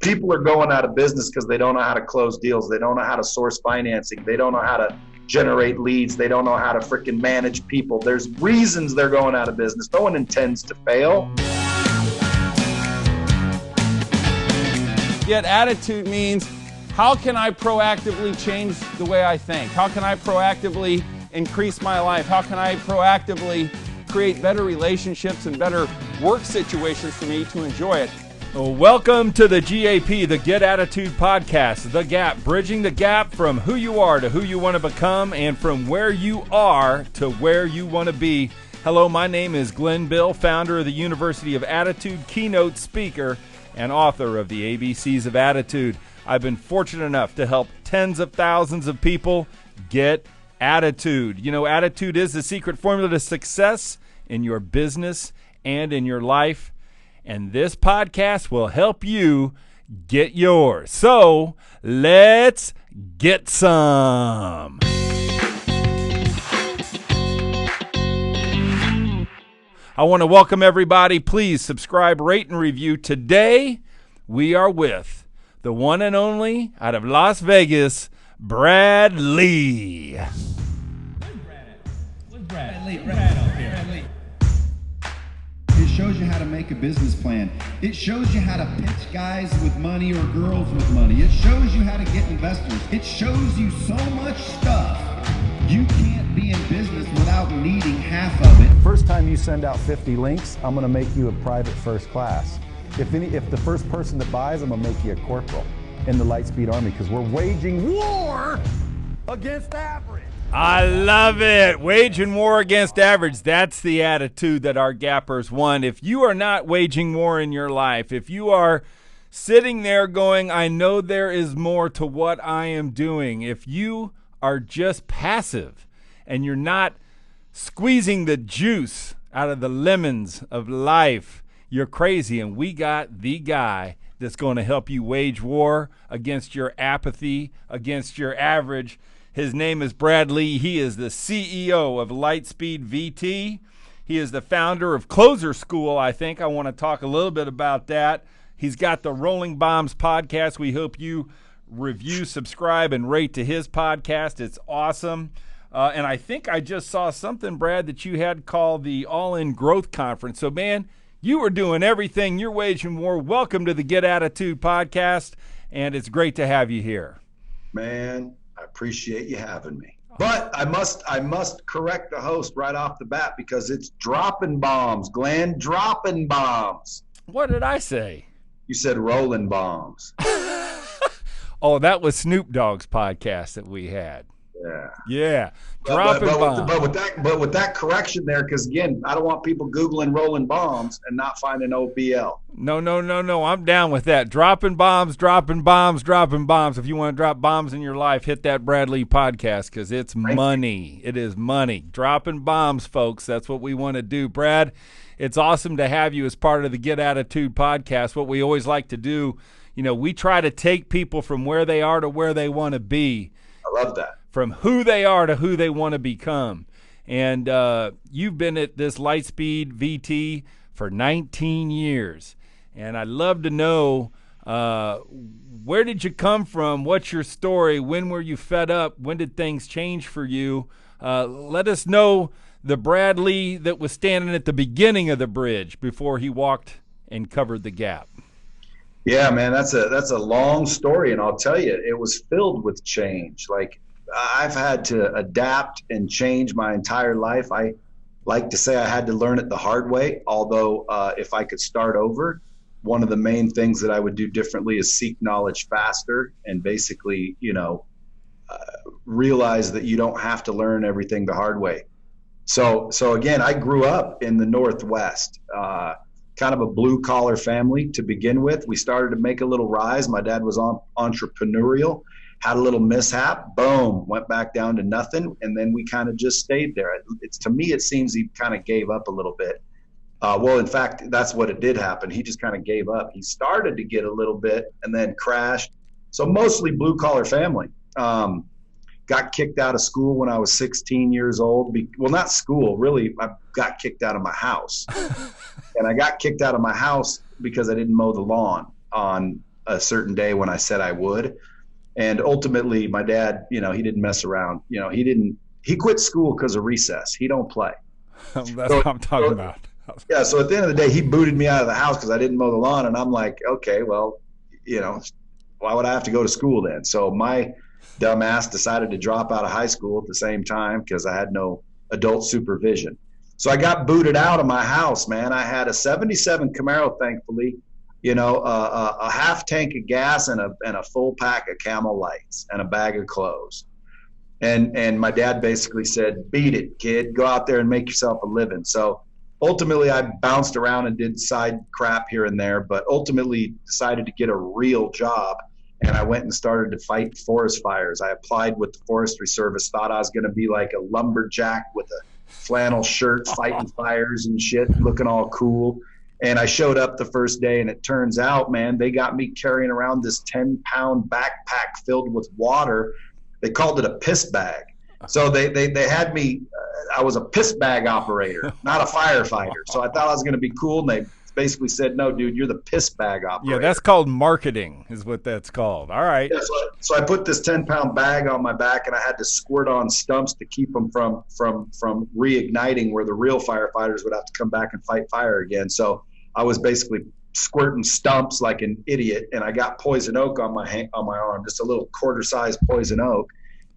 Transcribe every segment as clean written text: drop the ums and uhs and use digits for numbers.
People are going out of business because they don't know how to close deals. They don't know how to source financing. They don't know how to generate leads. They don't know how to freaking manage people. There's reasons they're going out of business. No one intends to fail. Yet attitude means, how can I proactively change the way I think? How can I proactively increase my life? How can I proactively create better relationships and better work situations for me to enjoy it? Well, welcome to the GAP, the Get Attitude Podcast, The Gap, bridging the gap from who you are to who you want to become and from where you are to where you want to be. Hello, my name is Glenn Bill, founder of the University of Attitude, keynote speaker, and author of the ABCs of Attitude. I've been fortunate enough to help tens of thousands of people get attitude. You know, attitude is the secret formula to success in your business and in your life. And this podcast will help you get yours. So let's get some. I want to welcome everybody. Please subscribe, rate, and review. Today, we are with the one and only out of Las Vegas, Brad Lea. Where's Brad? Brad up here. It shows you how to make a business plan. It shows you how to pitch guys with money or girls with money. It shows you how to get investors. It shows you so much stuff. You can't be in business without needing half of it. First time you send out 50 links, I'm going to make you a private first class. If the first person that buys, I'm going to make you a corporal in the Lightspeed Army because we're waging war against average. I love it. Waging war against average. That's the attitude that our gappers want. If you are not waging war in your life, if you are sitting there going, I know there is more to what I am doing, if you are just passive and you're not squeezing the juice out of the lemons of life, you're crazy. And we got the guy that's going to help you wage war against your apathy, against your average. His name is Brad Lea. He is the CEO of Lightspeed VT. He is the founder of Closer School, I think. I want to talk a little bit about that. He's got the Rolling Bombs podcast. We hope you review, subscribe, and rate to his podcast. It's awesome. And I think I just saw something, Brad, that you had called the All-In Growth Conference. So, man, you were doing everything. You're waging war. Welcome to the Get Attitude podcast, and it's great to have you here. Man, I appreciate you having me. But I must correct the host right off the bat because it's dropping bombs, Glenn, dropping bombs. What did I say? You said rolling bombs. Oh, that was Snoop Dogg's podcast that we had. Yeah. Dropping bombs. But with that correction there, because again, I don't want people Googling rolling bombs and not finding OBL. No. I'm down with that. Dropping bombs. If you want to drop bombs in your life, hit that Brad Lea podcast because it's money. It is money. Dropping bombs, folks. That's what we want to do. Brad, it's awesome to have you as part of the Get Attitude podcast. What we always like to do, you know, we try to take people from where they are to where they want to be. I love that. From who they are to who they want to become. And you've been at this Lightspeed VT for 19 years. And I'd love to know, where did you come from? What's your story? When were you fed up? When did things change for you? Let us know the Brad Lea that was standing at the beginning of the bridge before he walked and covered the gap. Yeah, man, that's a long story. And I'll tell you, it was filled with change. Like, I've had to adapt and change my entire life. I like to say I had to learn it the hard way, although if I could start over, one of the main things that I would do differently is seek knowledge faster and basically, realize that you don't have to learn everything the hard way. So again, I grew up in the Northwest, kind of a blue-collar family to begin with. We started to make a little rise. My dad was entrepreneurial. Had a little mishap, boom, went back down to nothing, and then we kind of just stayed there. To me, it seems he kind of gave up a little bit. Well, in fact, that's what it did happen. He just kind of gave up. He started to get a little bit and then crashed. So mostly blue-collar family. Got kicked out of school when I was 16 years old. Well, not school, really. I got kicked out of my house. And I got kicked out of my house because I didn't mow the lawn on a certain day when I said I would. And ultimately, my dad, he didn't mess around. He quit school because of recess. He don't play. That's what I'm talking about. Yeah, so at the end of the day, he booted me out of the house because I didn't mow the lawn. And I'm like, okay, well, why would I have to go to school then? So my dumbass decided to drop out of high school at the same time because I had no adult supervision. So I got booted out of my house, man. I had a 77 Camaro, thankfully, a half tank of gas and a full pack of Camel Lights and a bag of clothes. And my dad basically said, beat it, kid. Go out there and make yourself a living. So ultimately, I bounced around and did side crap here and there, but ultimately decided to get a real job. And I went and started to fight forest fires. I applied with the Forestry Service, thought I was going to be like a lumberjack with a flannel shirt fighting fires and shit, looking all cool. And I showed up the first day, and it turns out, man, they got me carrying around this 10-pound backpack filled with water. They called it a piss bag. So they had me, I was a piss bag operator, not a firefighter. So I thought I was going to be cool, and they basically said, no, dude, you're the piss bag operator. Yeah, that's called marketing is what that's called. All right. Yeah, so I put this 10-pound bag on my back, and I had to squirt on stumps to keep them from reigniting, where the real firefighters would have to come back and fight fire again. So I was basically squirting stumps like an idiot, and I got poison oak on my arm, just a little quarter-sized poison oak.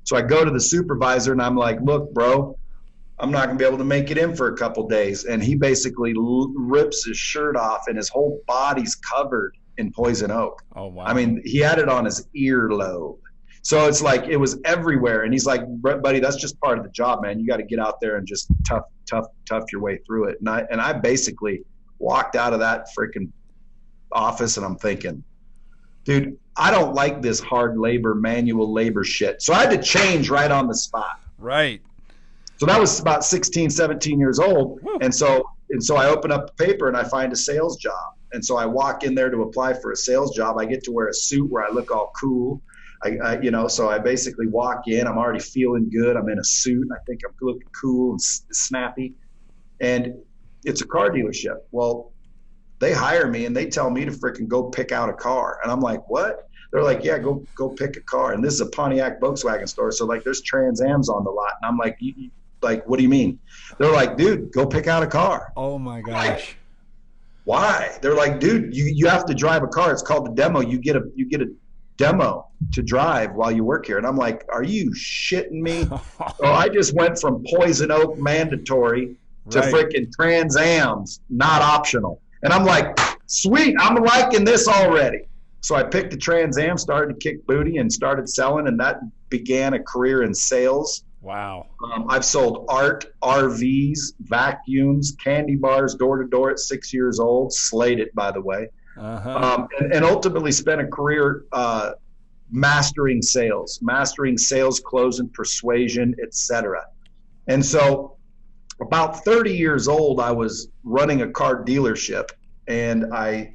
So I go to the supervisor, and I'm like, look, bro, I'm not going to be able to make it in for a couple days. And he basically rips his shirt off, and his whole body's covered in poison oak. Oh, wow. I mean, he had it on his earlobe. So it's like it was everywhere. And he's like, buddy, that's just part of the job, man. You got to get out there and just tough your way through it. And I basically walked out of that freaking office, and I'm thinking, dude, I don't like this hard labor, manual labor shit. So I had to change right on the spot. Right. So that was about 16, 17 years old. Woo. And so I open up the paper, and I find a sales job. And so I walk in there to apply for a sales job. I get to wear a suit where I look all cool. So I basically walk in. I'm already feeling good. I'm in a suit. I think I'm looking cool and snappy. And it's a car dealership. Well, they hire me, and they tell me to freaking go pick out a car. And I'm like, what? They're like, yeah, go pick a car. And this is a Pontiac Volkswagen store. So like there's Trans Ams on the lot. And I'm like, what do you mean? They're like, dude, go pick out a car. Oh my gosh. Like, why? They're like, dude, you have to drive a car. It's called a demo. You get a demo to drive while you work here. And I'm like, are you shitting me? So I just went from poison oak mandatory to freaking Trans Ams not optional. And I'm like, sweet, I'm liking this already. So I picked the Trans Am, started to kick booty, and started selling, and that began a career in sales. Wow. I've sold art, RVs, vacuums, candy bars, door to door at 6 years old. Slayed it, by the way. Uh-huh. And ultimately spent a career mastering sales, closing, persuasion, etc. And so about 30 years old, I was running a car dealership, and I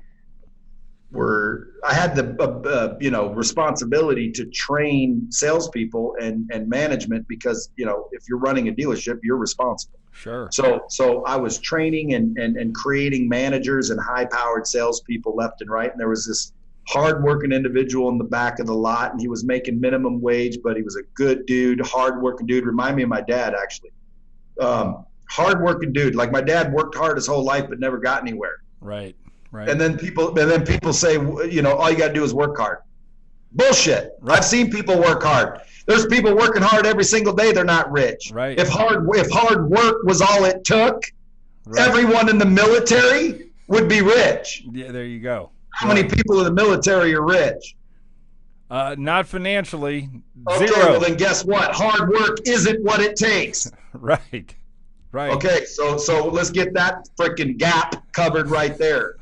had the responsibility to train salespeople and management, because if you're running a dealership, you're responsible. Sure. So I was training and creating managers and high-powered salespeople left and right. And there was this hard-working individual in the back of the lot, and he was making minimum wage, but he was a good dude, hard-working dude. Remind me of my dad, actually. Hard-working dude. Like my dad worked hard his whole life, but never got anywhere. Right. And then people say, all you got to do is work hard. Bullshit. Right. I've seen people work hard. There's people working hard every single day. They're not rich. Right. If hard work was all it took, everyone in the military would be rich. Yeah, there you go. How many people in the military are rich? Not financially. Okay, Zero. well then guess what? Hard work isn't what it takes. Right. Okay, so let's get that freaking gap covered right there.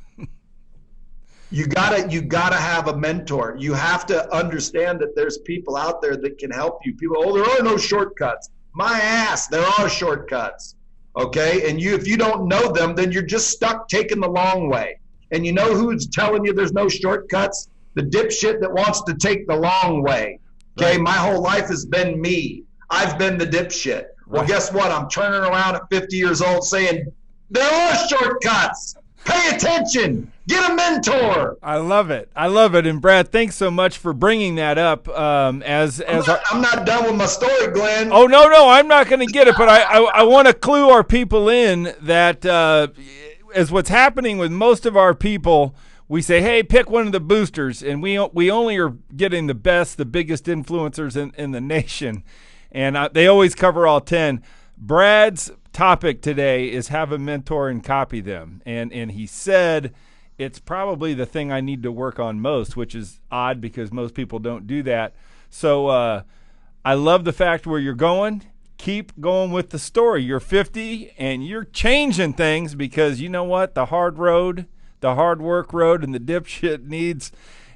You gotta have a mentor. You have to understand that there's people out there that can help you. People, there are no shortcuts. My ass, there are shortcuts. Okay, and if you don't know them, then you're just stuck taking the long way. And you know who's telling you there's no shortcuts? The dipshit that wants to take the long way. Okay, my whole life has been me. I've been the dipshit. Well, guess what? I'm turning around at 50 years old saying, there are shortcuts. Pay attention. Get a mentor. I love it. I love it. And Brad, thanks so much for bringing that up. I'm not done with my story, Glenn. Oh, no, I'm not going to get it, but I want to clue our people in that as what's happening with most of our people, we say, hey, pick one of the boosters, and we only are getting the best, the biggest influencers in the nation, and they always cover all 10. Brad's topic today is have a mentor and copy them, and he said it's probably the thing I need to work on most, which is odd because most people don't do that. So I love the fact where you're going. Keep going with the story. You're 50 and you're changing things because you know what? The hard road, the hard work road, and the dipshit needs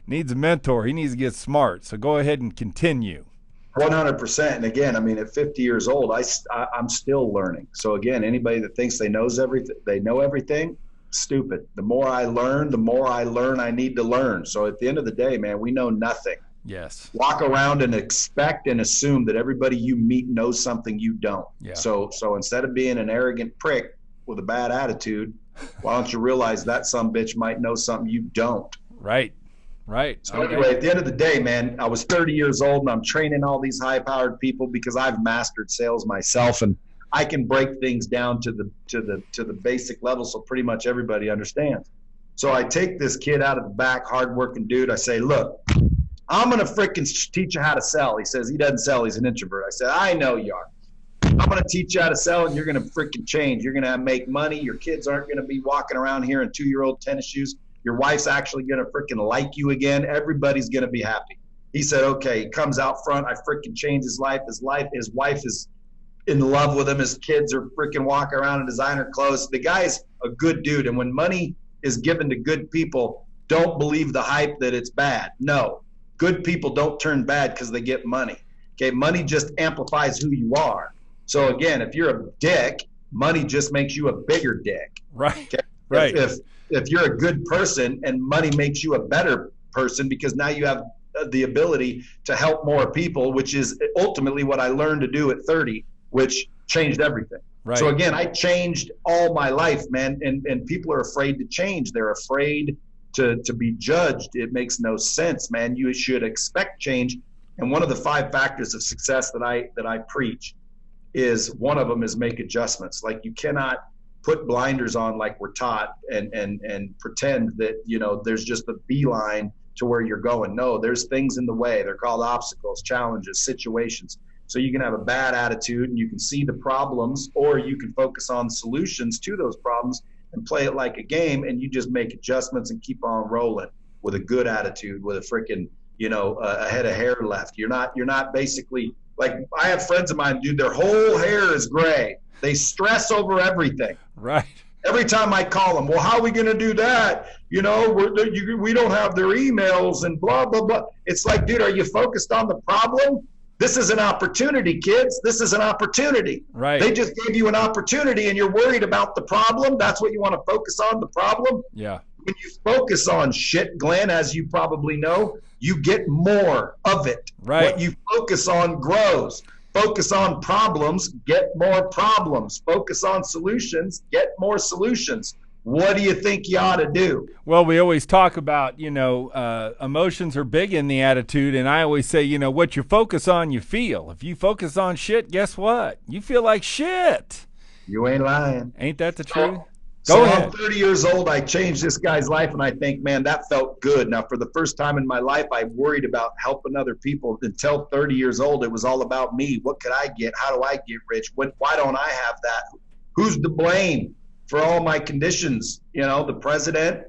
a mentor. He needs to get smart. So go ahead and continue. 100%. And again, I mean, at 50 years old, I'm still learning. So again, anybody that thinks they know everything, stupid. The more I learn I need to learn. So at the end of the day, man, we know nothing. Yes. Walk around and expect and assume that everybody you meet knows something you don't. Yeah. So instead of being an arrogant prick with a bad attitude, why don't you realize that some bitch might know something you don't? Right. So anyway, at the end of the day, man, I was 30 years old and I'm training all these high-powered people because I've mastered sales myself, and I can break things down to the basic level so pretty much everybody understands. So I take this kid out of the back, hardworking dude. I say, look, I'm going to freaking teach you how to sell. He says he doesn't sell. He's an introvert. I said, I know you are. I'm going to teach you how to sell, and you're going to freaking change. You're going to make money. Your kids aren't going to be walking around here in 2-year-old tennis shoes. Your wife's actually going to freaking like you again. Everybody's going to be happy. He said, okay. He comes out front. I freaking change his life. His wife is in love with him. His kids are freaking walking around in designer clothes. The guy's a good dude. And when money is given to good people, don't believe the hype that it's bad. No, good people don't turn bad because they get money. Okay. Money just amplifies who you are. So again, if you're a dick, money just makes you a bigger dick. Right. Okay? Right. If you're a good person and money makes you a better person because now you have the ability to help more people, which is ultimately what I learned to do at 30, which changed everything. Right. So again, I changed all my life, man, and people are afraid to change. They're afraid to be judged. It makes no sense, man. You should expect change. And one of the 5 factors of success that I preach is one of them is make adjustments. Like you cannot put blinders on like we're taught and pretend that, there's just a beeline to where you're going. No, there's things in the way. They're called obstacles, challenges, situations. So you can have a bad attitude and you can see the problems, or you can focus on solutions to those problems and play it like a game, and you just make adjustments and keep on rolling with a good attitude, with a freaking, a head of hair left. You're not basically like, I have friends of mine, dude, their whole hair is gray. They stress over everything. Right. Every time I call them, well, how are we going to do that? We don't have their emails and blah, blah, blah. It's like, dude, are you focused on the problem? This is an opportunity, kids. This is an opportunity. Right. They just gave you an opportunity and you're worried about the problem. That's what you want to focus on, the problem. Yeah. When you focus on shit, Glenn, as you probably know, you get more of it. Right. What you focus on grows. Focus on problems, get more problems. Focus on solutions, get more solutions. What do you think you ought to do? Well, we always talk about, emotions are big in the attitude. And I always say, what you focus on, you feel. If you focus on shit, guess what? You feel like shit. You ain't lying. Ain't that the truth? So Go ahead. I'm 30 years old. I changed this guy's life, and I think, man, that felt good. Now, for the first time in my life, I worried about helping other people. Until 30 years old, it was all about me. What could I get? How do I get rich? Why don't I have that? Who's to blame for all my conditions? The president,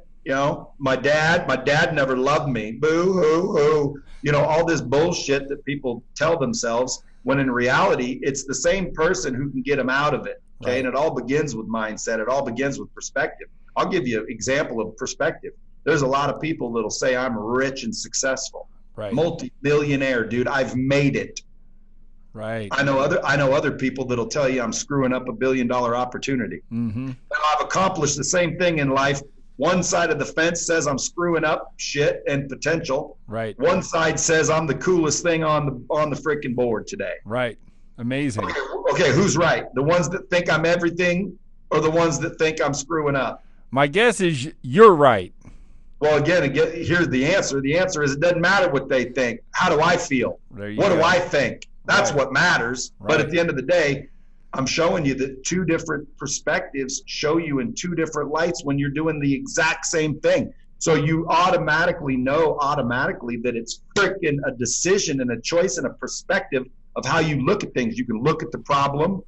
my dad. My dad never loved me. Boo, hoo, hoo. All this bullshit that people tell themselves, when in reality, it's the same person who can get them out of it. Okay, right. And it all begins with mindset. It all begins with perspective. I'll give you an example of perspective. There's a lot of people that'll say I'm rich and successful, right? Multi-millionaire, dude. I've made it. Right. I know other people that'll tell you I'm screwing up $1 billion opportunity. Mm-hmm. Now, I've accomplished the same thing in life. One side of the fence says I'm screwing up shit and potential. Right. One side says I'm the coolest thing on the freaking board today. Right. Amazing. Okay, who's right? The ones that think I'm everything, or the ones that think I'm screwing up? My guess is you're right. Well, again, here's the answer. The answer is it doesn't matter what they think. How do I feel? What do I think? That's what matters. Right. But at the end of the day, I'm showing you that two different perspectives show you in two different lights when you're doing the exact same thing. So you automatically know that it's freaking a decision and a choice and a perspective of how you look at things. You can look at the problem,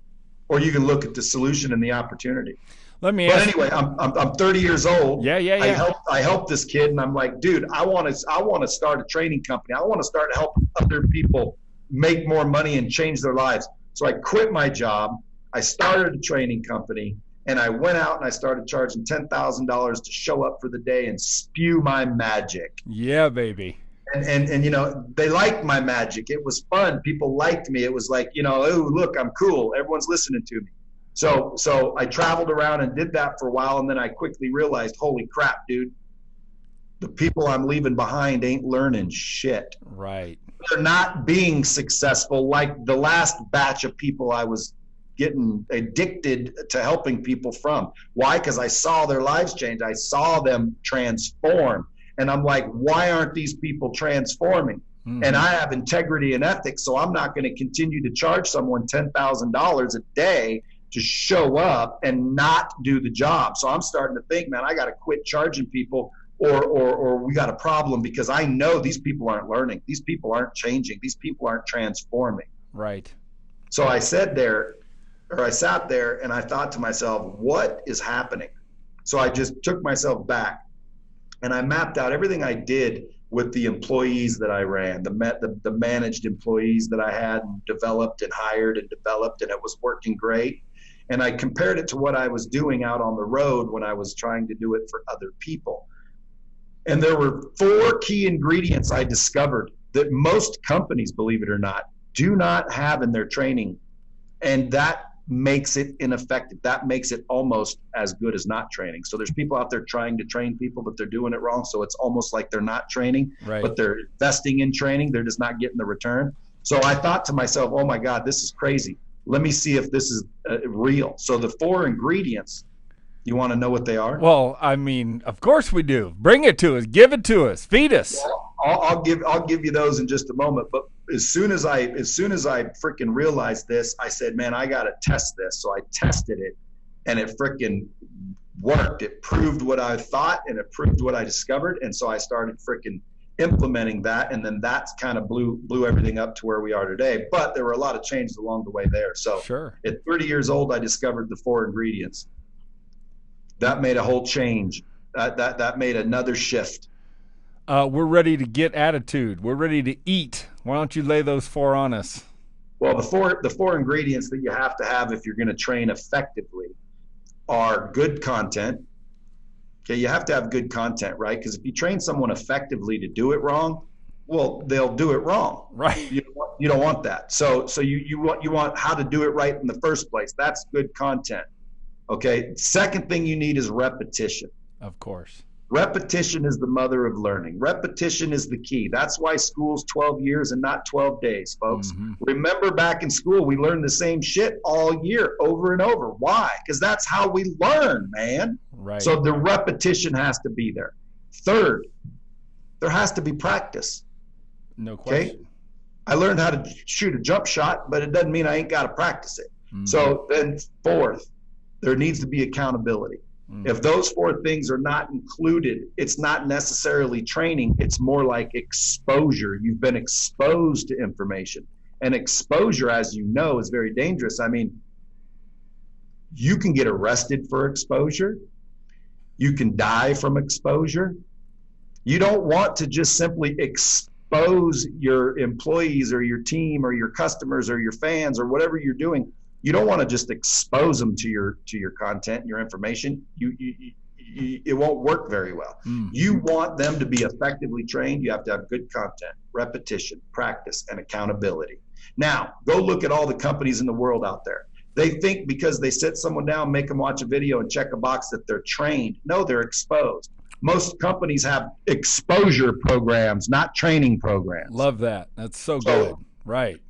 or you can look at the solution and the opportunity. Let me ask. But anyway, I'm 30 years old. Yeah. I helped this kid, and I'm like, dude, I want to start a training company. I want to start helping other people make more money and change their lives. So I quit my job. I started a training company, and I went out and I started charging $10,000 to show up for the day and spew my magic. Yeah, baby. And you know, they liked my magic. It was fun. People liked me. It was like, you know, oh, look, I'm cool. Everyone's listening to me. So I traveled around and did that for a while, and then I quickly realized, holy crap, dude, the people I'm leaving behind ain't learning shit. Right. They're not being successful like the last batch of people I was getting addicted to helping people from. Why? Because I saw their lives change. I saw them transform. And I'm like, why aren't these people transforming? Mm-hmm. And I have integrity and ethics, so I'm not going to continue to charge someone $10,000 a day to show up and not do the job. So I'm starting to think, man, I got to quit charging people, or we got a problem, because I know these people aren't learning. These people aren't changing. These people aren't transforming. Right. So I sat there and I thought to myself, what is happening? So I just took myself back and I mapped out everything I did with the employees that I ran, the managed employees that I had and developed and hired and developed, and it was working great. And I compared it to what I was doing out on the road when I was trying to do it for other people. And there were 4 key ingredients I discovered that most companies, believe it or not, do not have in their training. And that makes it ineffective. That makes it almost as good as not training. So there's people out there trying to train people, but they're doing it wrong. So it's almost like they're not training, right, but they're investing in training. They're just not getting the return. So I thought to myself, oh my God, this is crazy. Let me see if this is real. So the 4 ingredients, you want to know what they are? Well, I mean, of course we do. Bring it to us. Give it to us. Feed us. Well, I'll give you those in just a moment. But as soon as I freaking realized this, I said, man, I got to test this. So I tested it, and it freaking worked. It proved what I thought, and it proved what I discovered. And so I started freaking implementing that, and then that's kind of blew everything up to where we are today. But there were a lot of changes along the way there. So sure. At 30 years old, I discovered the 4 ingredients. That made a whole change. That made another shift. We're ready to get attitude. We're ready to eat. Why don't you lay those 4 on us? Well, the four ingredients that you have to have if you're going to train effectively are good content. Okay, you have to have good content, right? Because if you train someone effectively to do it wrong, well, they'll do it wrong. Right. You don't want that. So you want how to do it right in the first place. That's good content. Okay. Second thing you need is repetition. Of course. Repetition is the mother of learning. Repetition is the key. That's why school's 12 years and not 12 days, folks. Mm-hmm. Remember back in school, we learned the same shit all year over and over. Why? Because that's how we learn, man. Right. So the repetition has to be there. Third, there has to be practice. No question. Okay? I learned how to shoot a jump shot, but it doesn't mean I ain't got to practice it. Mm-hmm. So then fourth, there needs to be accountability. Mm-hmm. If those 4 things are not included, it's not necessarily training. It's more like exposure. You've been exposed to information. And exposure, as you know, is very dangerous. I mean, you can get arrested for exposure. You can die from exposure. You don't want to just simply expose your employees or your team or your customers or your fans or whatever you're doing. You don't want to just expose them to your content and your information. It won't work very well. You want them to be effectively trained. You have to have good content, repetition, practice, and accountability. Now, go look at all the companies in the world out there. They think because they sit someone down, make them watch a video and check a box that they're trained. No, they're exposed. Most companies have exposure programs, not training programs. Love that. That's so good. Right.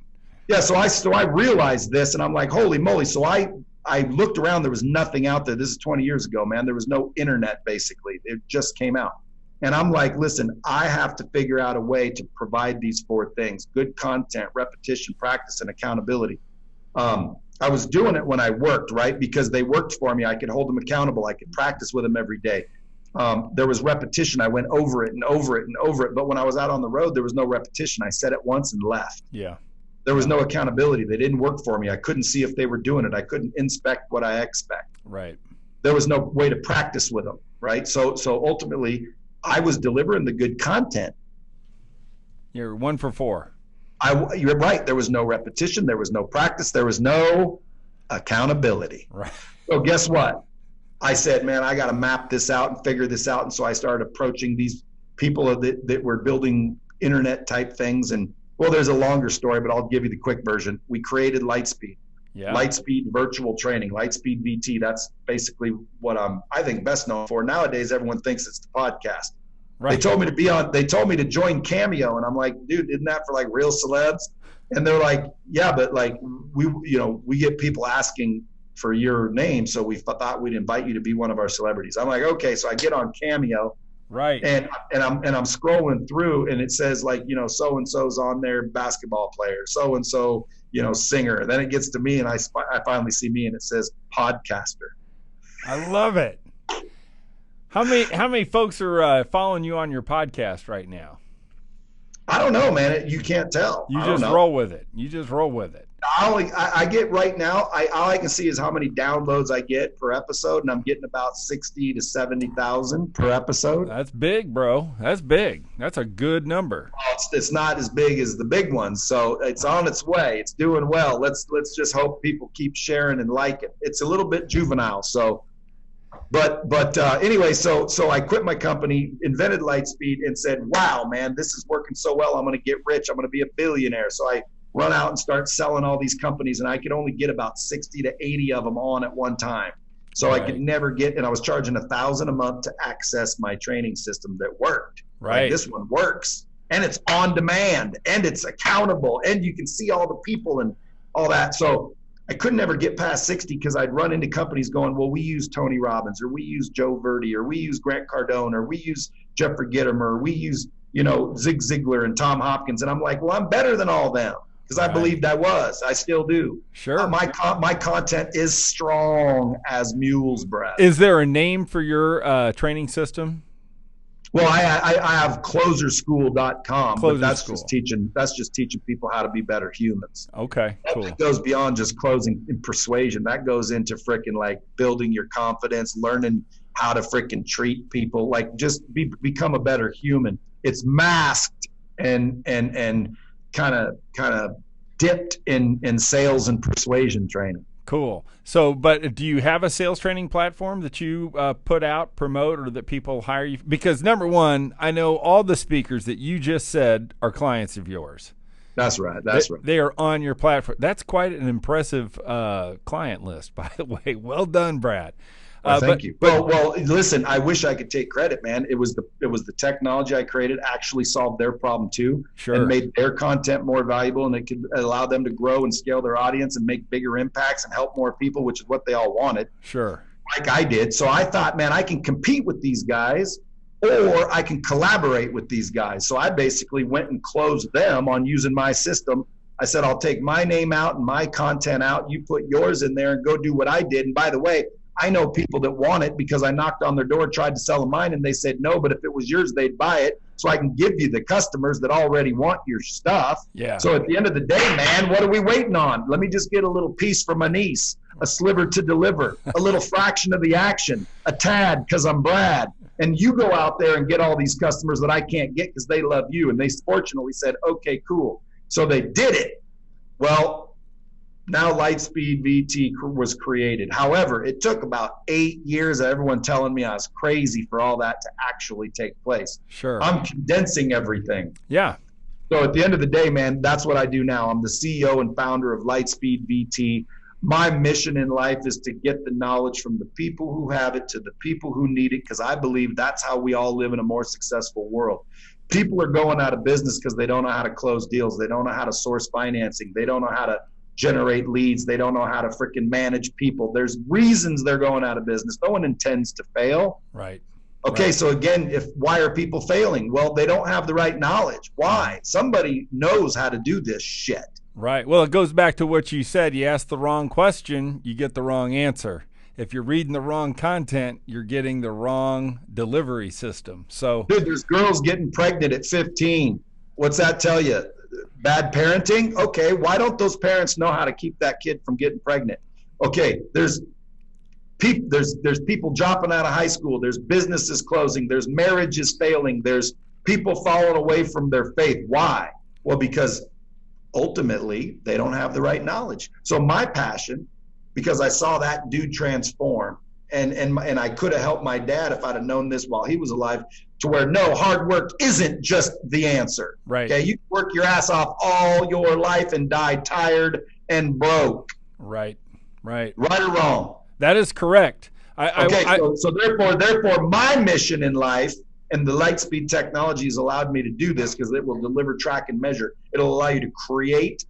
Yeah, so I realized this, and I'm like, holy moly. So I looked around. There was nothing out there. This is 20 years ago, man. There was no internet, basically. It just came out. And I'm like, listen, I have to figure out a way to provide these 4 things: good content, repetition, practice, and accountability. I was doing it when I worked, right? Because they worked for me. I could hold them accountable. I could practice with them every day. There was repetition. I went over it and over it and over it. But when I was out on the road, there was no repetition. I said it once and left. Yeah. There was no accountability. They didn't work for me. I couldn't see if they were doing it. I couldn't inspect what I expect. Right. There was no way to practice with them, right? So ultimately, I was delivering the good content. You're 1 for 4. You're right. There was no repetition. There was no practice. There was no accountability. Right. So guess what? I said, man, I got to map this out and figure this out. And so I started approaching these people that were building internet type things. And well, there's a longer story, but I'll give you the quick version. We created Lightspeed. Yeah. Lightspeed virtual training, Lightspeed VT. That's basically what I'm, I think, best known for. Nowadays, everyone thinks it's the podcast. Right. They told me to join Cameo, and I'm like, dude, isn't that for like real celebs? And they're like, yeah, but like we get people asking for your name, so we thought we'd invite you to be one of our celebrities. I'm like, okay, so I get on Cameo, right, and I'm scrolling through, and it says like, so and so's on there, basketball player, so and so, singer. Then it gets to me, and I finally see me, and it says podcaster. I love it. How many folks are following you on your podcast right now? I don't know, man. You can't tell. You just roll with it. You just roll with it. I get right now, all I can see is how many downloads I get per episode, and I'm getting about 60 to 70,000 per episode. That's big, bro. That's big. That's a good number. It's not as big as the big ones, so it's on its way. It's doing well. Let's just hope people keep sharing and like it. It's a little bit juvenile, so. But anyway, so I quit my company, invented Lightspeed, and said, wow, man, this is working so well. I'm going to get rich. I'm going to be a billionaire. So I run out and start selling all these companies, and I could only get about 60 to 80 of them on at one time. So right. I could never get, and I was charging $1,000 a month to access my training system that worked. Right. Like, this one works, and it's on demand, and it's accountable, and you can see all the people and all that. So I couldn't ever get past 60 because I'd run into companies going, well, we use Tony Robbins, or we use Joe Verdi, or we use Grant Cardone, or we use Jeffrey Gitomer, or we use, Zig Ziglar and Tom Hopkins. And I'm like, well, I'm better than all them because I believed I was. I still do. Sure. My content is strong as mule's breath. Is there a name for your training system? Well, I have closerschool.com, but that's School. just teaching people how to be better humans. Okay, cool. That goes beyond just closing and persuasion. That goes into freaking like building your confidence, learning how to freaking treat people, like just become a better human. It's masked and kind of dipped in sales and persuasion training. Cool. So, but do you have a sales training platform that you put out, promote, or that people hire you? Because number one, I know all the speakers that you just said are clients of yours. That's right. They are on your platform. That's quite an impressive client list, by the way. Well done, Brad. Thank you. Well, listen, I wish I could take credit, man. It was the technology I created actually solved their problem too, sure, and made their content more valuable, and it could allow them to grow and scale their audience and make bigger impacts and help more people, which is what they all wanted. Sure. Like I did. So I thought, man, I can compete with these guys, or I can collaborate with these guys. So I basically went and closed them on using my system. I said, I'll take my name out and my content out. You put yours in there and go do what I did. And by the way, I know people that want it because I knocked on their door, tried to sell them mine, and they said no, but if it was yours, they'd buy it. So I can give you the customers that already want your stuff. Yeah. So at the end of the day, man, what are we waiting on? Let me just get a little piece for my niece, a sliver to deliver, a little fraction of the action, a tad because I'm Brad. And you go out there and get all these customers that I can't get because they love you. And they fortunately said, okay, cool. So they did it. Well, now Lightspeed VT was created. However, it took about 8 years of everyone telling me I was crazy for all that to actually take place. Sure. I'm condensing everything. Yeah. So at the end of the day, man, that's what I do now. I'm the CEO and founder of Lightspeed VT. My mission in life is to get the knowledge from the people who have it to the people who need it, because I believe that's how we all live in a more successful world. People are going out of business because they don't know how to close deals. They don't know how to source financing. They don't know how to generate leads. They don't know how to freaking manage people. There's reasons they're going out of business. No one intends to fail. Right. Okay, Right. so again, why are people failing? Well, they don't have the right knowledge. Why? Somebody knows how to do this shit. Right. Well, it goes back to what you said. You ask the wrong question, you get the wrong answer. If you're reading the wrong content, you're getting the wrong delivery system. So, Dude, there's girls getting pregnant at 15. What's that tell you? Bad parenting? Okay, why don't those parents know how to keep that kid from getting pregnant? Okay, there's people dropping out of high school. There's businesses closing. There's marriages failing. There's people falling away from their faith. Why? Well, because ultimately they don't have the right knowledge. So my passion, because I saw that dude transform, and I could have helped my dad if I'd have known this while he was alive, to where no, hard work isn't just the answer. right. Okay, you work your ass off all your life and die tired and broke. Right. Right. Right or wrong? That is correct. So therefore, my mission in life, and the Lightspeed technology has allowed me to do this because it will deliver, track, and measure. It'll allow you to create,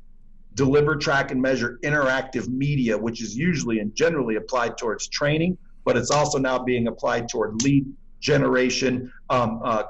deliver, track, and measure interactive media, which is usually and generally applied towards training, but it's also now being applied toward lead generation,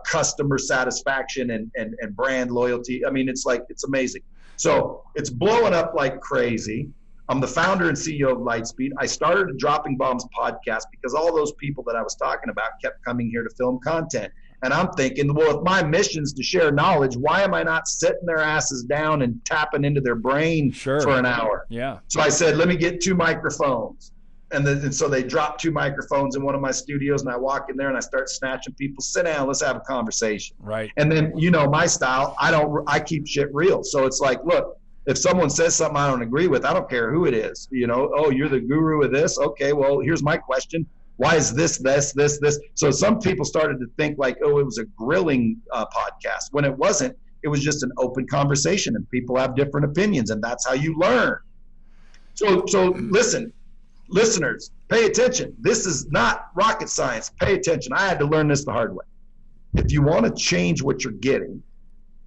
customer satisfaction, and brand loyalty. I mean, it's amazing. So it's blowing up like crazy. I'm the founder and CEO of Lightspeed. I started a Dropping Bombs podcast because all those people that I was talking about kept coming here to film content. And I'm thinking, well, if my mission's to share knowledge, why am I not sitting their asses down and tapping into their brain for an hour? Yeah. So I said, let me get 2 microphones. And so they dropped 2 microphones in one of my studios, and I walk in there and I start snatching people. Sit down, let's have a conversation. Right. And then, my style, I keep shit real. So it's like, look, if someone says something I don't agree with, I don't care who it is. Oh, you're the guru of this? Okay, well, here's my question. Why is this? So some people started to think like, oh, it was a grilling podcast, when it wasn't. It was just an open conversation, and people have different opinions, and that's how you learn. So listen, listeners, pay attention. This is not rocket science. Pay attention. I had to learn this the hard way. If you want to change what you're getting,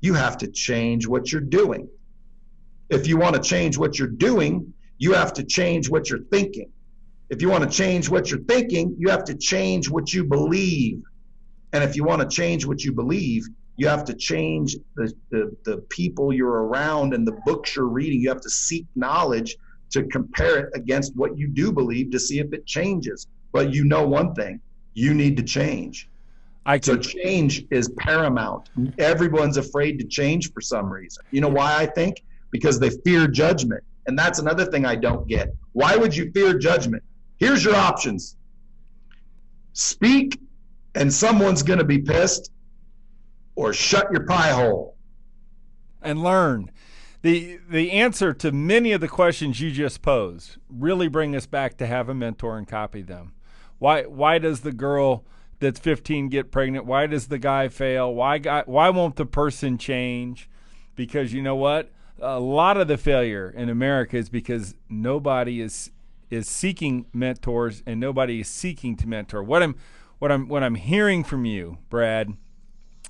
you have to change what you're doing. If you want to change what you're doing, you have to change what you're thinking. If you want to change what you're thinking, you have to change what you believe. And if you want to change what you believe, you have to change the people you're around and the books you're reading. You have to seek knowledge to compare it against what you do believe to see if it changes. But one thing, you need to change. So change is paramount. Everyone's afraid to change for some reason. You know why, I think? Because they fear judgment. And that's another thing I don't get. Why would you fear judgment? Here's your options. Speak and someone's going to be pissed, or shut your pie hole. And learn. The answer to many of the questions you just posed really bring us back to have a mentor and copy them. Why does the girl that's 15 get pregnant? Why does the guy fail? Why won't the person change? Because you know what? A lot of the failure in America is because nobody is seeking mentors, and nobody is seeking to mentor. What I'm hearing from you, Brad,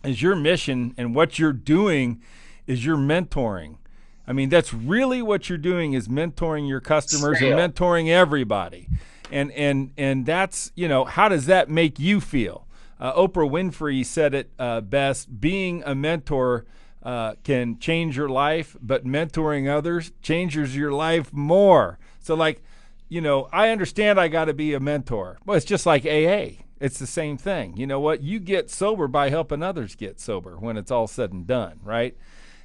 is your mission, and what you're doing is you're mentoring. I mean, that's really what you're doing, is mentoring your customers and mentoring everybody. And that's, how does that make you feel? Oprah Winfrey said it best: being a mentor can change your life, but mentoring others changes your life more. So I understand I got to be a mentor. Well, it's just like AA. It's the same thing. You know what? You get sober by helping others get sober when it's all said and done, right?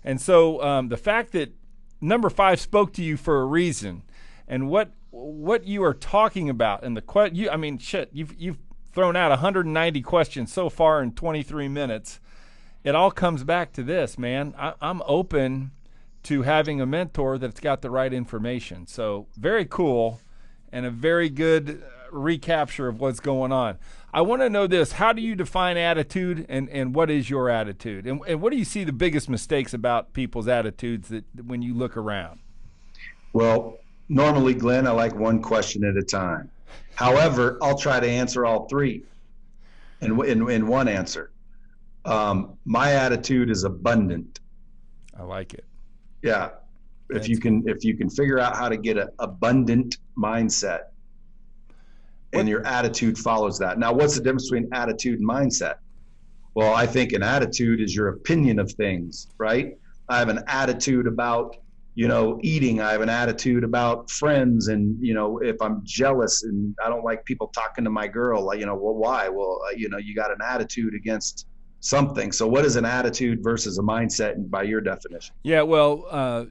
And so the fact that number 5 spoke to you for a reason, and what you are talking about, and you've thrown out 190 questions so far in 23 minutes. It all comes back to this, man. I'm open to having a mentor that's got the right information. So very cool, and a very good recapture of what's going on. I want to know this: how do you define attitude, and what is your attitude? And what do you see the biggest mistakes about people's attitudes that when you look around? Well, normally, Glenn, I like one question at a time. However, I'll try to answer all 3 in one answer. My attitude is abundant. I like it. Yeah. If you can figure out how to get an abundant mindset, and your attitude follows that. Now, what's the difference between attitude and mindset? Well, I think an attitude is your opinion of things, right? I have an attitude about, eating. I have an attitude about friends. And, if I'm jealous and I don't like people talking to my girl, well, why? Well, you got an attitude against something. So what is an attitude versus a mindset by your definition? Yeah, well,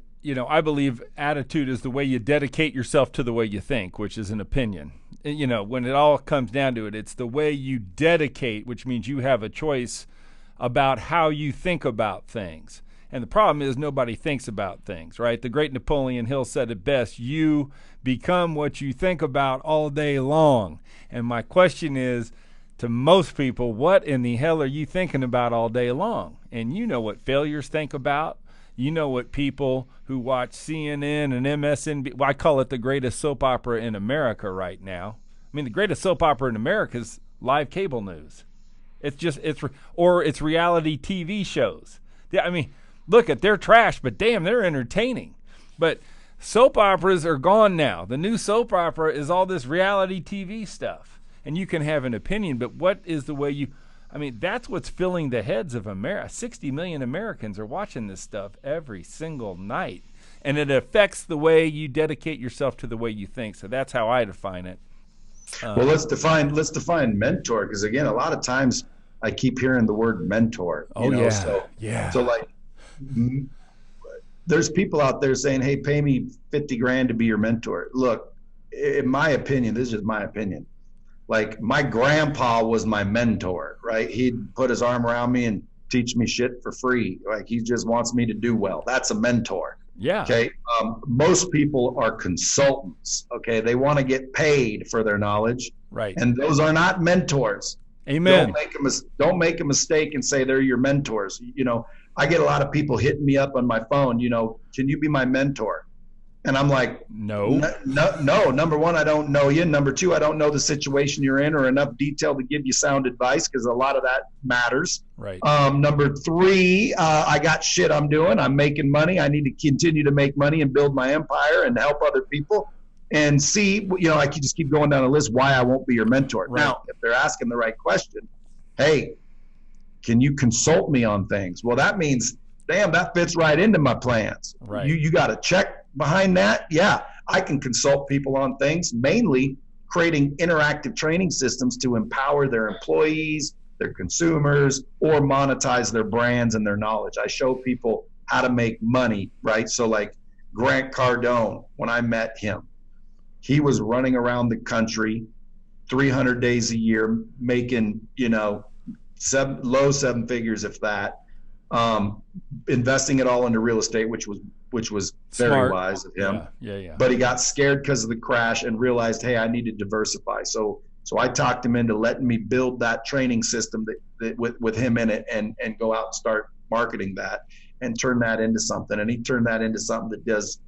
I believe attitude is the way you dedicate yourself to the way you think, which is an opinion. When it all comes down to it, it's the way you dedicate, which means you have a choice about how you think about things. And the problem is nobody thinks about things, right? The great Napoleon Hill said it best, you become what you think about all day long. And my question is, to most people, what in the hell are you thinking about all day long? And you know what failures think about. You know what people who watch CNN and MSNBC, well, I call it the greatest soap opera in America right now. I mean, the greatest soap opera in America is live cable news. It's reality TV shows. Yeah, I mean, look, they're trash, but damn, they're entertaining. But soap operas are gone now. The new soap opera is all this reality TV stuff. And you can have an opinion, but what is the way that's what's filling the heads of America. 60 million Americans are watching this stuff every single night. And it affects the way you dedicate yourself to the way you think. So that's how I define it. Well, let's define mentor, because again, a lot of times I keep hearing the word mentor. So like, there's people out there saying, "Hey, pay me $50,000 to be your mentor." Look, in my opinion, this is just my opinion. Like, my grandpa was my mentor, right? He'd put his arm around me and teach me shit for free. Like, he just wants me to do well. That's a mentor. Yeah. Okay. Most people are consultants. Okay. They want to get paid for their knowledge. Right. And those are not mentors. Amen. Don't make a mistake and say they're your mentors. I get a lot of people hitting me up on my phone, can you be my mentor? And I'm like, no. Number one, I don't know you. Number two, I don't know the situation you're in or enough detail to give you sound advice, because a lot of that matters. Right. Number three, I got shit I'm doing. I'm making money. I need to continue to make money and build my empire and help other people. And C, I could just keep going down the list why I won't be your mentor. Right. Now, if they're asking the right question, hey, can you consult me on things? Well, that means, damn, that fits right into my plans. Right. You got a check behind that? Yeah, I can consult people on things, mainly creating interactive training systems to empower their employees, their consumers, or monetize their brands and their knowledge. I show people how to make money, right? So like Grant Cardone, when I met him, he was running around the country 300 days a year, making, low seven figures, if that, investing it all into real estate, which was very smart. Wise of him. Yeah. But he got scared because of the crash and realized, hey, I need to diversify. So I talked him into letting me build that training system that with him in it and go out and start marketing that and turn that into something. And he turned that into something that does,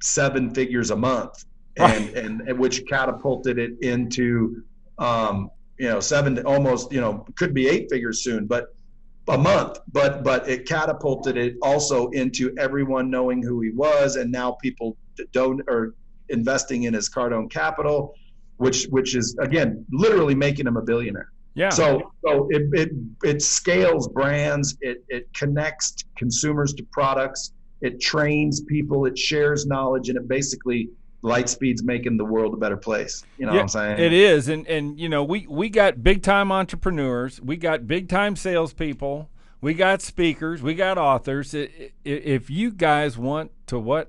7 figures a month, and which catapulted it into, 7 to almost, could be 8 figures soon, but a month, but it catapulted it also into everyone knowing who he was, and now people are investing in his Cardone Capital, which is again literally making him a billionaire. Yeah. So it scales brands, it connects consumers to products, it trains people, it shares knowledge, and it basically Lightspeed's making the world a better place. What I'm saying? It is. And we got big time entrepreneurs, we got big time salespeople, we got speakers, we got authors. If you guys want to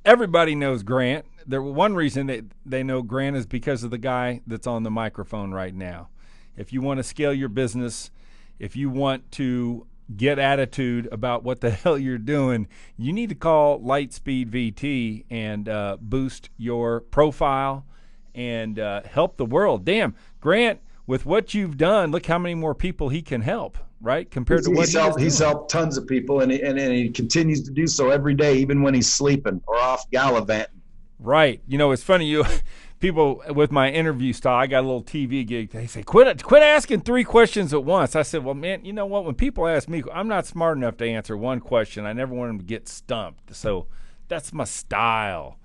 everybody knows Grant. One reason they know Grant is because of the guy that's on the microphone right now. If you want to scale your business, if you want to get attitude about what the hell you're doing, you need to call Lightspeed VT and boost your profile and help the world. Damn, Grant, with what you've done, look how many more people he can help, right? Compared to what he's helped tons of people, and he continues to do so every day, even when he's sleeping or off gallivanting. Right. It's funny, people with my interview style, I got a little TV gig. They say, quit asking 3 questions at once. I said, well, man, you know what? When people ask me, I'm not smart enough to answer one question. I never want them to get stumped. So that's my style.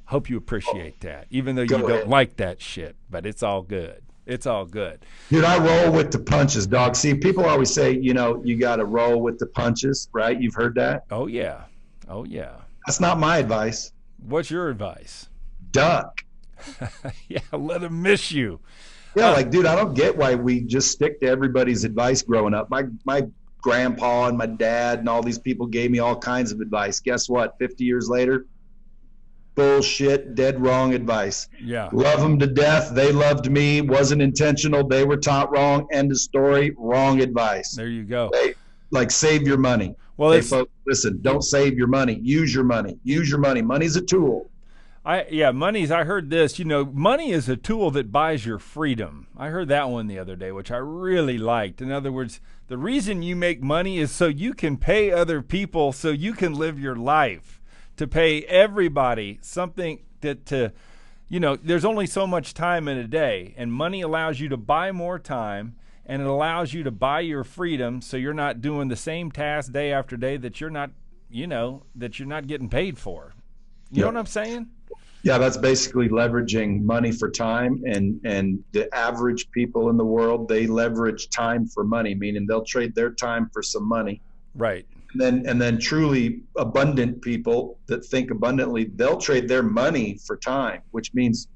Hope you appreciate that, even though you Go don't ahead. like that shit, but it's all good. It's all good. Dude, I roll with the punches, dog. See, people always say, you got to roll with the punches, right? You've heard that? Oh, yeah. Oh, yeah. That's not my advice. What's your advice? Duck. Yeah, let them miss you. Yeah, like, dude, I don't get why we just stick to everybody's advice growing up. My grandpa and my dad and all these people gave me all kinds of advice. Guess what? 50 years later, bullshit, dead wrong advice. Yeah. Love them to death. They loved me. Wasn't intentional. They were taught wrong. End of story. Wrong advice. There you go. Like, save your money. Well, hey, it's, folks, listen, don't save your money. Use your money. Use your money. Money's a tool. I heard this, money is a tool that buys your freedom. I heard that one the other day, which I really liked. In other words, the reason you make money is so you can pay other people, so you can live your life, to pay everybody something there's only so much time in a day, and money allows you to buy more time, and it allows you to buy your freedom, so you're not doing the same task day after day that you're not getting paid for. You know what I'm saying? Yeah, that's basically leveraging money for time, and the average people in the world, they leverage time for money, meaning they'll trade their time for some money. Right. And then truly abundant people that think abundantly, they'll trade their money for time, which means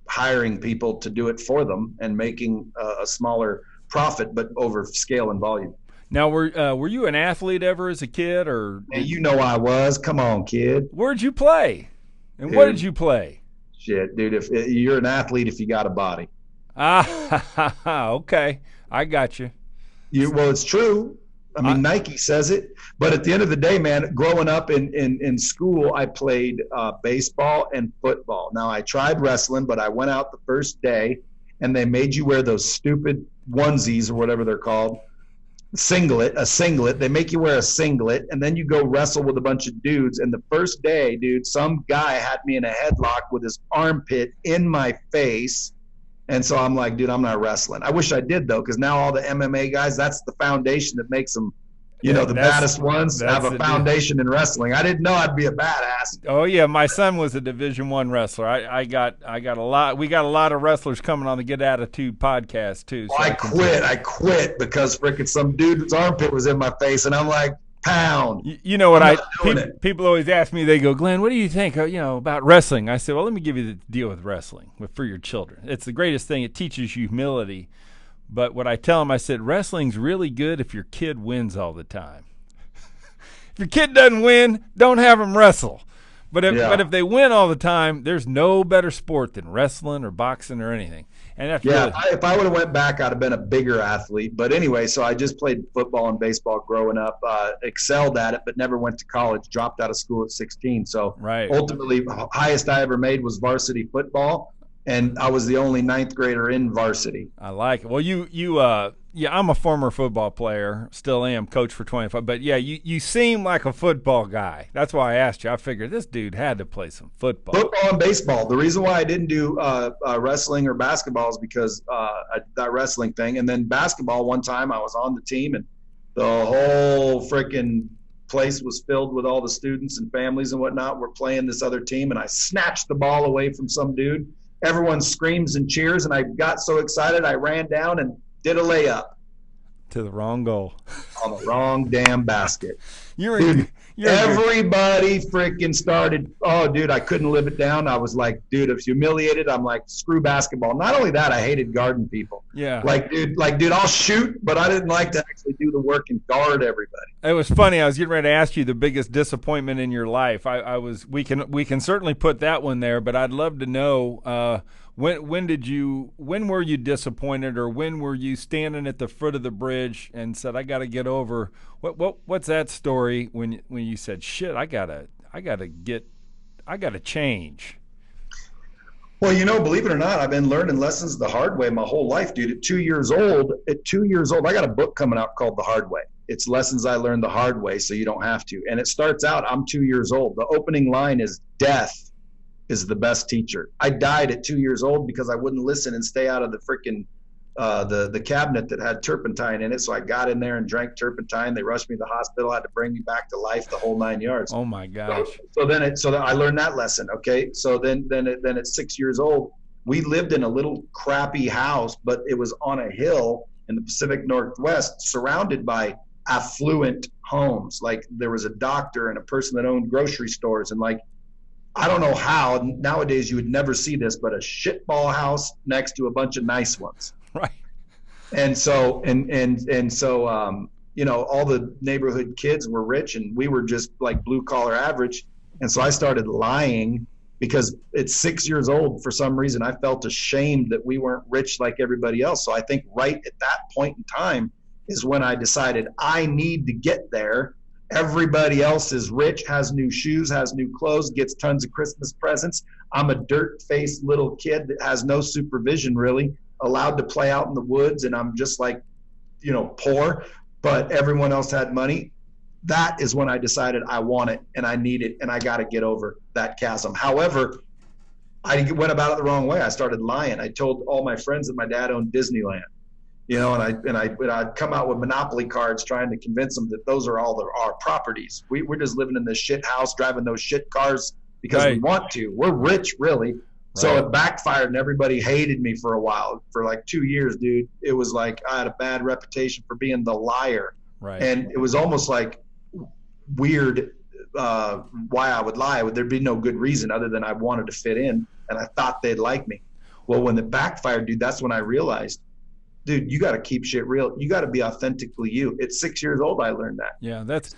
hiring people to do it for them and making a smaller profit, but over scale and volume. Now, were you an athlete ever as a kid, or? Hey, I was. Come on, kid. Where'd you play? And Dude, what did you play? Shit, dude, if you're an athlete if you got a body. Okay. I got you. Well, it's true. I mean, Nike says it. But at the end of the day, man, growing up in school, I played baseball and football. Now, I tried wrestling, but I went out the first day, and they made you wear those stupid onesies or whatever they're called. A singlet. They make you wear a singlet, and then you go wrestle with a bunch of dudes. And the first day, dude, some guy had me in a headlock with his armpit in my face. And so I'm like, dude, I'm not wrestling. I wish I did, though, because now all the MMA guys, that's the foundation that makes them, the baddest ones have a foundation in wrestling. I didn't know I'd be a badass. Oh yeah, my son was a Division I wrestler. I got a lot. We got a lot of wrestlers coming on the Good Attitude podcast too. So I quit because freaking some dude's armpit was in my face, and I'm like, pound. You know what? People always ask me. They go, Glenn, what do you think? About wrestling? I said, well, let me give you the deal with wrestling for your children. It's the greatest thing. It teaches you humility. But what I tell them, I said, wrestling's really good if your kid wins all the time. If your kid doesn't win, don't have them wrestle. But if they win all the time, there's no better sport than wrestling or boxing or anything. And that's if I would have went back, I'd have been a bigger athlete. But anyway, so I just played football and baseball growing up, excelled at it, but never went to college, dropped out of school at 16. So ultimately, highest I ever made was varsity football. And I was the only ninth grader in varsity. I like it. Well, I'm a former football player, still am, coach for 25. But yeah, you seem like a football guy. That's why I asked you. I figured this dude had to play some football. Football and baseball. The reason why I didn't do wrestling or basketball is because that wrestling thing. And then basketball, one time I was on the team, and the whole freaking place was filled with all the students and families and whatnot. We're playing this other team, and I snatched the ball away from some dude. Everyone screams and cheers, and I got so excited I ran down and did a layup. To the wrong goal. On the wrong damn basket. Everybody freaking started. Oh, dude, I couldn't live it down. I was like, dude, I was humiliated. I'm like, screw basketball. Not only that, I hated guarding people. Yeah. Like, dude, I'll shoot, but I didn't like to actually do the work and guard everybody. It was funny. I was getting ready to ask you the biggest disappointment in your life. We can certainly put that one there, but I'd love to know when were you disappointed, or when were you standing at the foot of the bridge and said, I got to get over? What's that story when you said, shit, I gotta change? Well, believe it or not, I've been learning lessons the hard way my whole life, dude. At 2 years old, I got a book coming out called The Hard Way. It's lessons I learned the hard way so you don't have to. And it starts out, I'm 2 years old. The opening line is, death is the best teacher. I died at 2 years old because I wouldn't listen and stay out of the freaking the cabinet that had turpentine in it. So I got in there and drank turpentine. They rushed me to the hospital, had to bring me back to life, the whole 9 yards. Oh my gosh. So then I learned that lesson. Okay. So then at 6 years old, we lived in a little crappy house, but it was on a hill in the Pacific Northwest, surrounded by affluent homes. Like there was a doctor and a person that owned grocery stores, and like, I don't know how nowadays you would never see this, but a shitball house next to a bunch of nice ones. Right. And so, you know, all the neighborhood kids were rich and we were just like blue collar average. And so I started lying because at 6 years old, for some reason, I felt ashamed that we weren't rich like everybody else. So I think right at that point in time is when I decided I need to get there. Everybody else is rich, has new shoes, has new clothes, gets tons of Christmas presents. I'm a dirt-faced little kid that has no supervision really, allowed to play out in the woods, and I'm just like, you know, poor, but everyone else had money. That is when I decided I want it and I need it and I got to get over that chasm. However, I went about it the wrong way. I started lying. I told all my friends that my dad owned Disneyland, you know, and I'd come out with Monopoly cards trying to convince them that those are all our properties. We're just living in this shit house, driving those shit cars because we want to. We're rich, really. So it backfired and everybody hated me for a while. For like 2 years, dude, it was like I had a bad reputation for being the liar. Right. And it was almost like weird why I would lie. There'd be no good reason other than I wanted to fit in and I thought they'd like me. Well, when it backfired, dude, that's when I realized, dude, you got to keep shit real. You got to be authentically you. At 6 years old, I learned that. Yeah, that's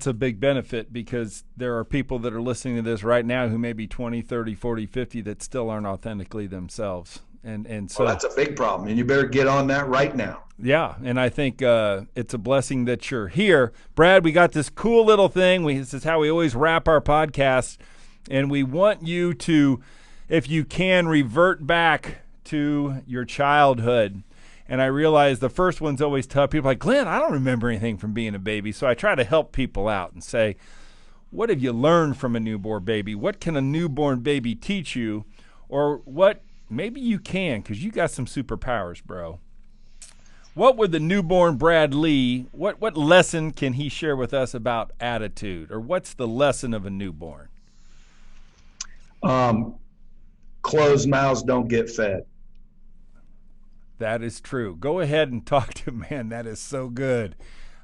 a big benefit because there are people that are listening to this right now who may be 20, 30, 40, 50 that still aren't authentically themselves. And so that's a big problem, and you better get on that right now. Yeah, and I think it's a blessing that you're here. Brad, we got this cool little thing. This is how we always wrap our podcasts, and we want you to, if you can, revert back to your childhood. And I realize the first one's always tough. People are like, Glenn, I don't remember anything from being a baby. So I try to help people out and say, what have you learned from a newborn baby? What can a newborn baby teach you? Or what maybe you can, because you got some superpowers, bro. What would the newborn Brad Lea, what lesson can he share with us about attitude? Or what's the lesson of a newborn? Closed mouths don't get fed. That is true. Go ahead and talk to man. That is so good.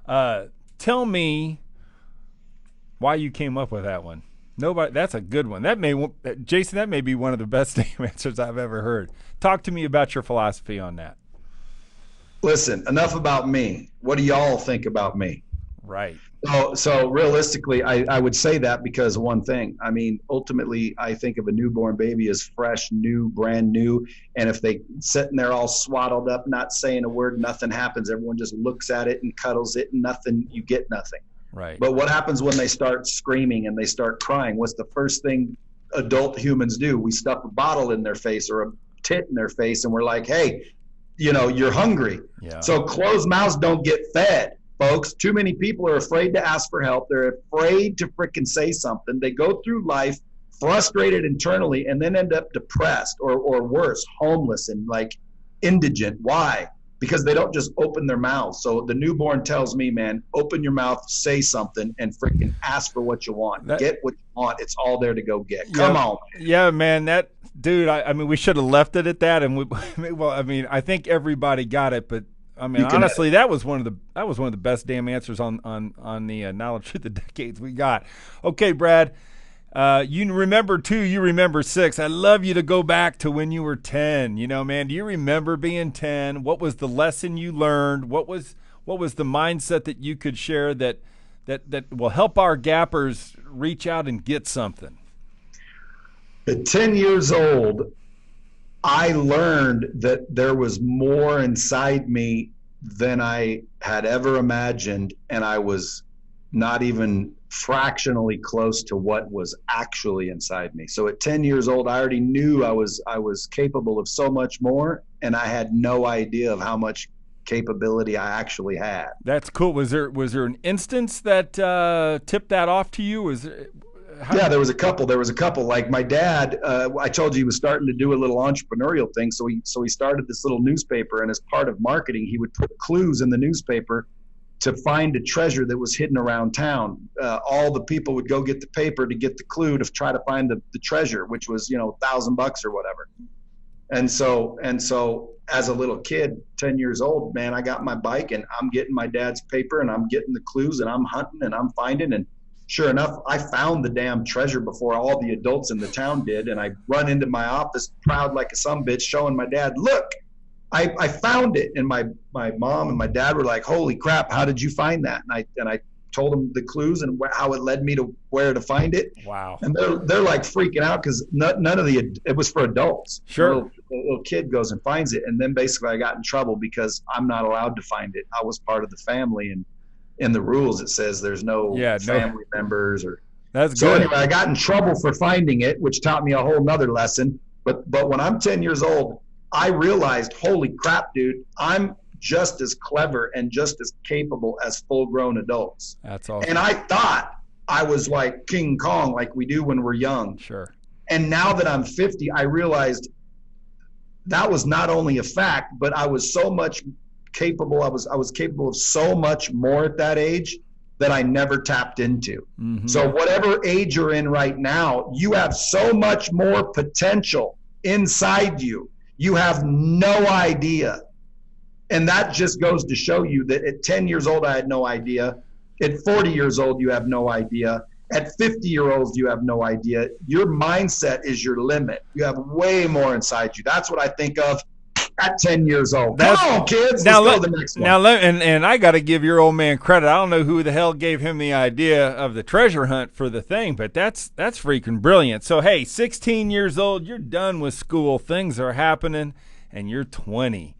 Tell me why you came up with that one. Nobody. That's a good one. Jason, that may be one of the best answers I've ever heard. Talk to me about your philosophy on that. Listen, enough about me. What do y'all think about me? Right. So realistically, I would say that because one thing, I mean, ultimately, I think of a newborn baby as fresh, new, brand new. And if they sitting there all swaddled up, not saying a word, nothing happens. Everyone just looks at it and cuddles it and nothing, you get nothing. Right. But what happens when they start screaming and they start crying? What's the first thing adult humans do? We stuff a bottle in their face or a tit in their face and we're like, hey, you know, you're hungry. Yeah. So closed mouths don't get fed. Folks, too many people are afraid to ask for help. They're afraid to frickin' say something. They go through life frustrated internally and then end up depressed or worse, homeless and like indigent. Why? Because they don't just open their mouths. So the newborn tells me, man, open your mouth, say something, and frickin' ask for what you want. Get what you want. It's all there to go get. Come on. Yeah, man. That dude. I mean, we should have left it at that. And well, I mean, I think everybody got it, but. I mean, honestly, that was one of the best damn answers on the knowledge through the decades we got. Okay, Brad, you remember 6. I'd love you to go back to when you were 10. You know, man, do you remember being 10? What was the lesson you learned? What was the mindset that you could share that will help our gappers reach out and get something? At 10 years old, I learned that there was more inside me than I had ever imagined, and I was not even fractionally close to what was actually inside me. So at 10 years old, I already knew I was capable of so much more, and I had no idea of how much capability I actually had. That's cool. Was there an instance that tipped that off to you? Yeah, there was a couple. Like my dad, I told you he was starting to do a little entrepreneurial thing. So he started this little newspaper, and as part of marketing, he would put clues in the newspaper to find a treasure that was hidden around town. All the people would go get the paper to get the clue to try to find the treasure, which was, $1,000 or whatever. And so as a little kid, 10 years old, man, I got my bike and I'm getting my dad's paper and I'm getting the clues and I'm hunting and I'm finding. And sure enough, I found the damn treasure before all the adults in the town did. And I run into my office proud like a sumbitch, showing my dad, look, I found it. And my mom and my dad were like, holy crap, how did you find that? And I told them the clues and how it led me to where to find it. Wow. And they're like freaking out because none of it was for adults. Sure. A little kid goes and finds it. And then basically I got in trouble because I'm not allowed to find it. I was part of the family, and in the rules it says there's no family members or. That's so good. Anyway, I got in trouble for finding it, which taught me a whole nother lesson. But when I'm 10 years old, I realized, holy crap, dude, I'm just as clever and just as capable as full-grown adults. That's awesome. And I thought I was like King Kong, like we do when we're young. Sure. And now that I'm 50, I realized that was not only a fact, but I was so much capable. I was capable of so much more at that age that I never tapped into. Mm-hmm. So whatever age you're in right now, you have so much more potential inside you. You have no idea. And that just goes to show you that at 10 years old, I had no idea. At 40 years old, you have no idea. At 50-year-olds, you have no idea. Your mindset is your limit. You have way more inside you. That's what I think of at 10 years old. Come on, kids. Let's go to the next one. Now, and I got to give your old man credit. I don't know who the hell gave him the idea of the treasure hunt for the thing, but that's freaking brilliant. So, hey, 16 years old, you're done with school. Things are happening, and you're 20.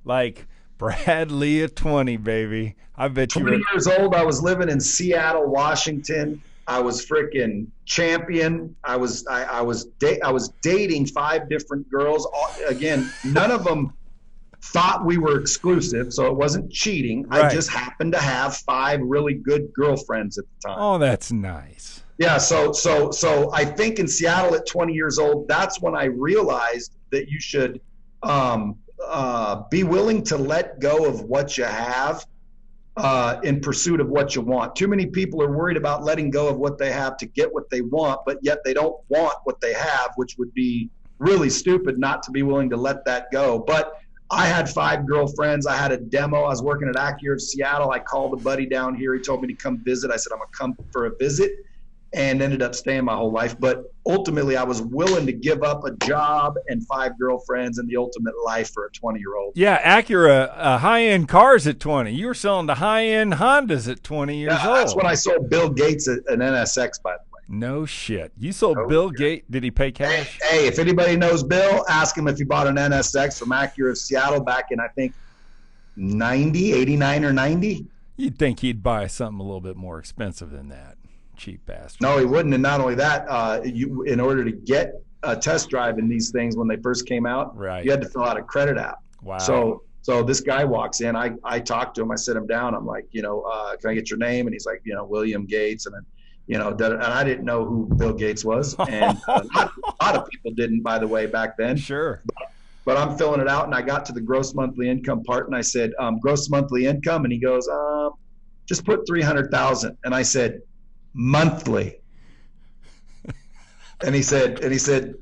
Like Brad Lea 20, baby. I bet you 20 years old, I was living in Seattle, Washington. I was freaking champion. I was dating 5 different girls. Again, none of them thought we were exclusive, so it wasn't cheating. Right. I just happened to have 5 really good girlfriends at the time. Oh, that's nice. Yeah, so I think in Seattle at 20 years old, that's when I realized that you should be willing to let go of what you have in pursuit of what you want. Too many people are worried about letting go of what they have to get what they want, but yet they don't want what they have, which would be really stupid not to be willing to let that go. But I had 5 girlfriends. I had a demo. I was working at Acura of Seattle. I called a buddy down here. He told me to come visit. I said, I'm going to come for a visit, and ended up staying my whole life. But ultimately, I was willing to give up a job and 5 girlfriends and the ultimate life for a 20-year-old. Yeah, Acura, high-end cars at 20. You were selling the high-end Hondas at 20 years old. That's when I sold Bill Gates an NSX, by the way. No shit. You sold Bill Gates. Did he pay cash? Hey, if anybody knows Bill, ask him if he bought an NSX from Acura of Seattle back in, I think, 89 or 90. You'd think he'd buy something a little bit more expensive than that. Cheap bastard. No, he wouldn't. And not only that, in order to get a test drive in these things when they first came out, right, you had to fill out a credit app. Wow. So this guy walks in. I talked to him. I sit him down. I'm like, can I get your name? And he's like, William Gates. And then, and I didn't know who Bill Gates was. And a lot of people didn't, by the way, back then. Sure. But I'm filling it out, and I got to the gross monthly income part, and I said, gross monthly income. And he goes, just put 300,000. And I said, monthly. And he said,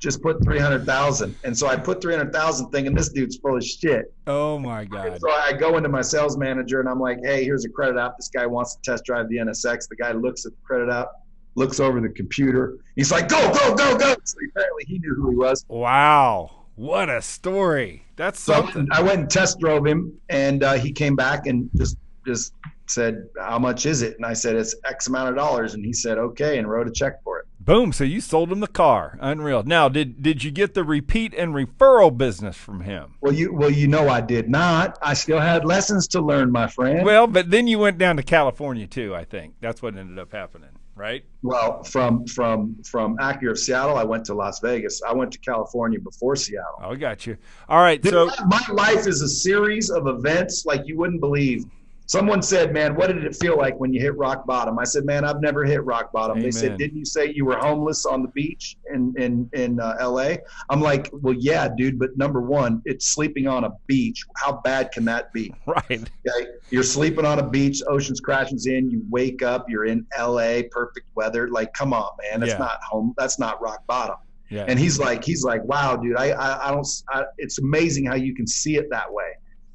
just put 300,000. And so I put 300,000, thinking this dude's full of shit. Oh my God. And so I go into my sales manager and I'm like, hey, here's a credit app. This guy wants to test drive the NSX. The guy looks at the credit app, looks over the computer. He's like, go. So apparently he knew who he was. Wow. What a story. That's something. I went and test drove him, and he came back and just said, how much is it? And I said, it's X amount of dollars. And he said, okay, and wrote a check for it. Boom. So you sold him the car. Unreal. Now, did you get the repeat and referral business from him? Well, I did not. I still had lessons to learn, my friend. Well, but then you went down to California too, I think. That's what ended up happening, right? Well, from Acura of Seattle, I went to Las Vegas. I went to California before Seattle. Oh, I got you. All right. My life is a series of events like you wouldn't believe. Someone said, man, what did it feel like when you hit rock bottom? I said, man, I've never hit rock bottom. Amen. They said, didn't you say you were homeless on the beach in LA? I'm like, well, yeah, dude, but number one, it's sleeping on a beach. How bad can that be? Right. Okay? You're sleeping on a beach, ocean's crashing in, you wake up, you're in LA, perfect weather. Like, come on, man, that's not home. That's not rock bottom. Yeah. And he's like, wow, dude, it's amazing how you can see it that way.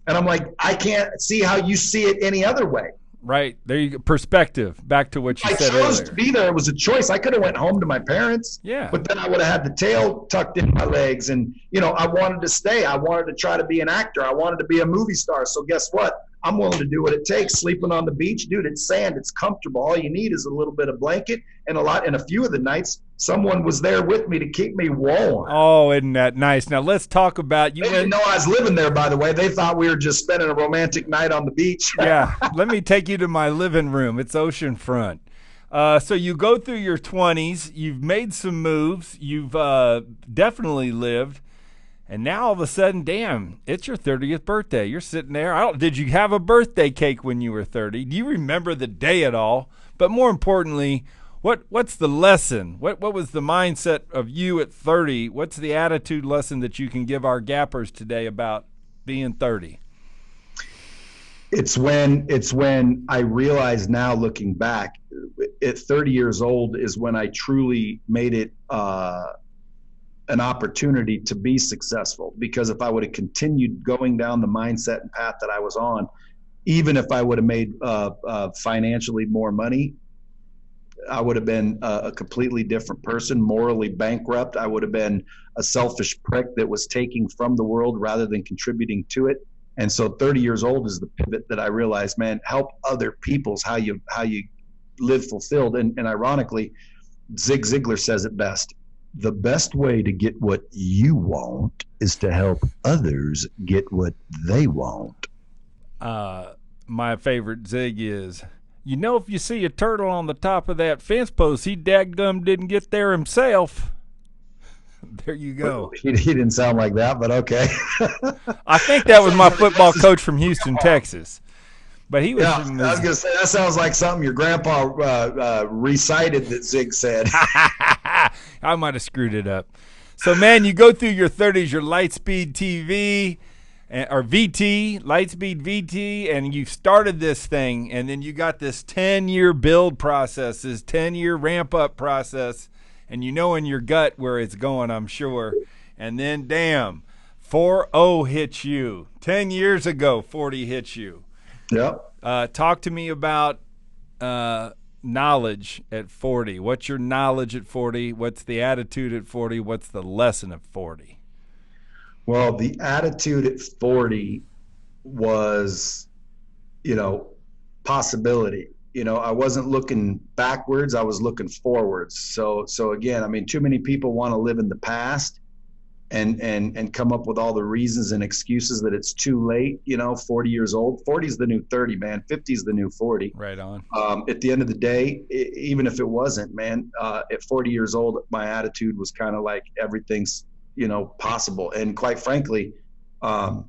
And I'm like, I can't see how you see it any other way. Right. There you go. Perspective. Back to what you said earlier. I chose to be there. It was a choice. I could have went home to my parents. Yeah. But then I would have had the tail tucked in my legs. And, I wanted to stay. I wanted to try to be an actor. I wanted to be a movie star. So guess what? I'm willing to do what it takes. Sleeping on the beach, dude, it's sand. It's comfortable. All you need is a little bit of blanket and a few of the nights, someone was there with me to keep me warm. Oh, isn't that nice? Now let's talk about you. They didn't know I was living there, by the way. They thought we were just spending a romantic night on the beach. Yeah. Let me take you to my living room. It's oceanfront. So you go through your 20s. You've made some moves. You've definitely lived. And now all of a sudden, damn, it's your 30th birthday. You're sitting there. Did you have a birthday cake when you were 30? Do you remember the day at all? But more importantly, what's the lesson? What was the mindset of you at 30? What's the attitude lesson that you can give our gappers today about being 30? It's when I realize now, looking back, at 30 years old is when I truly made it an opportunity to be successful. Because if I would have continued going down the mindset and path that I was on, even if I would have made financially more money, I would have been a completely different person, morally bankrupt. I would have been a selfish prick that was taking from the world rather than contributing to it. And so 30 years old is the pivot that I realized, man, help other people's how you live fulfilled. And ironically, Zig Ziglar says it best. The best way to get what you want is to help others get what they want. My favorite Zig is, if you see a turtle on the top of that fence post, he dadgum didn't get there himself. There you go. He didn't sound like that, but okay. I think that was my football coach from Houston, Texas. But he was from I was going to say, that sounds like something your grandpa recited that Zig said. I might have screwed it up. So, man, you go through your 30s, your Lightspeed TV, or VT, Lightspeed VT, and you started this thing, and then you got this 10-year build process, this 10-year ramp-up process, and you know in your gut where it's going, I'm sure. And then, damn, 4-0 hits you. 10 years ago, 40 hits you. Yep. Talk to me about knowledge at 40. What's your knowledge at 40? What's the attitude at 40? What's the lesson at 40? Well, the attitude at 40 was, possibility. I wasn't looking backwards. I was looking forwards. So again, too many people want to live in the past and come up with all the reasons and excuses that it's too late. 40 years old, 40 is the new 30, man. 50 is the new 40. Right on. At the end of the day, even if it wasn't, man, at 40 years old, my attitude was kind of like everything's, possible. And quite frankly, I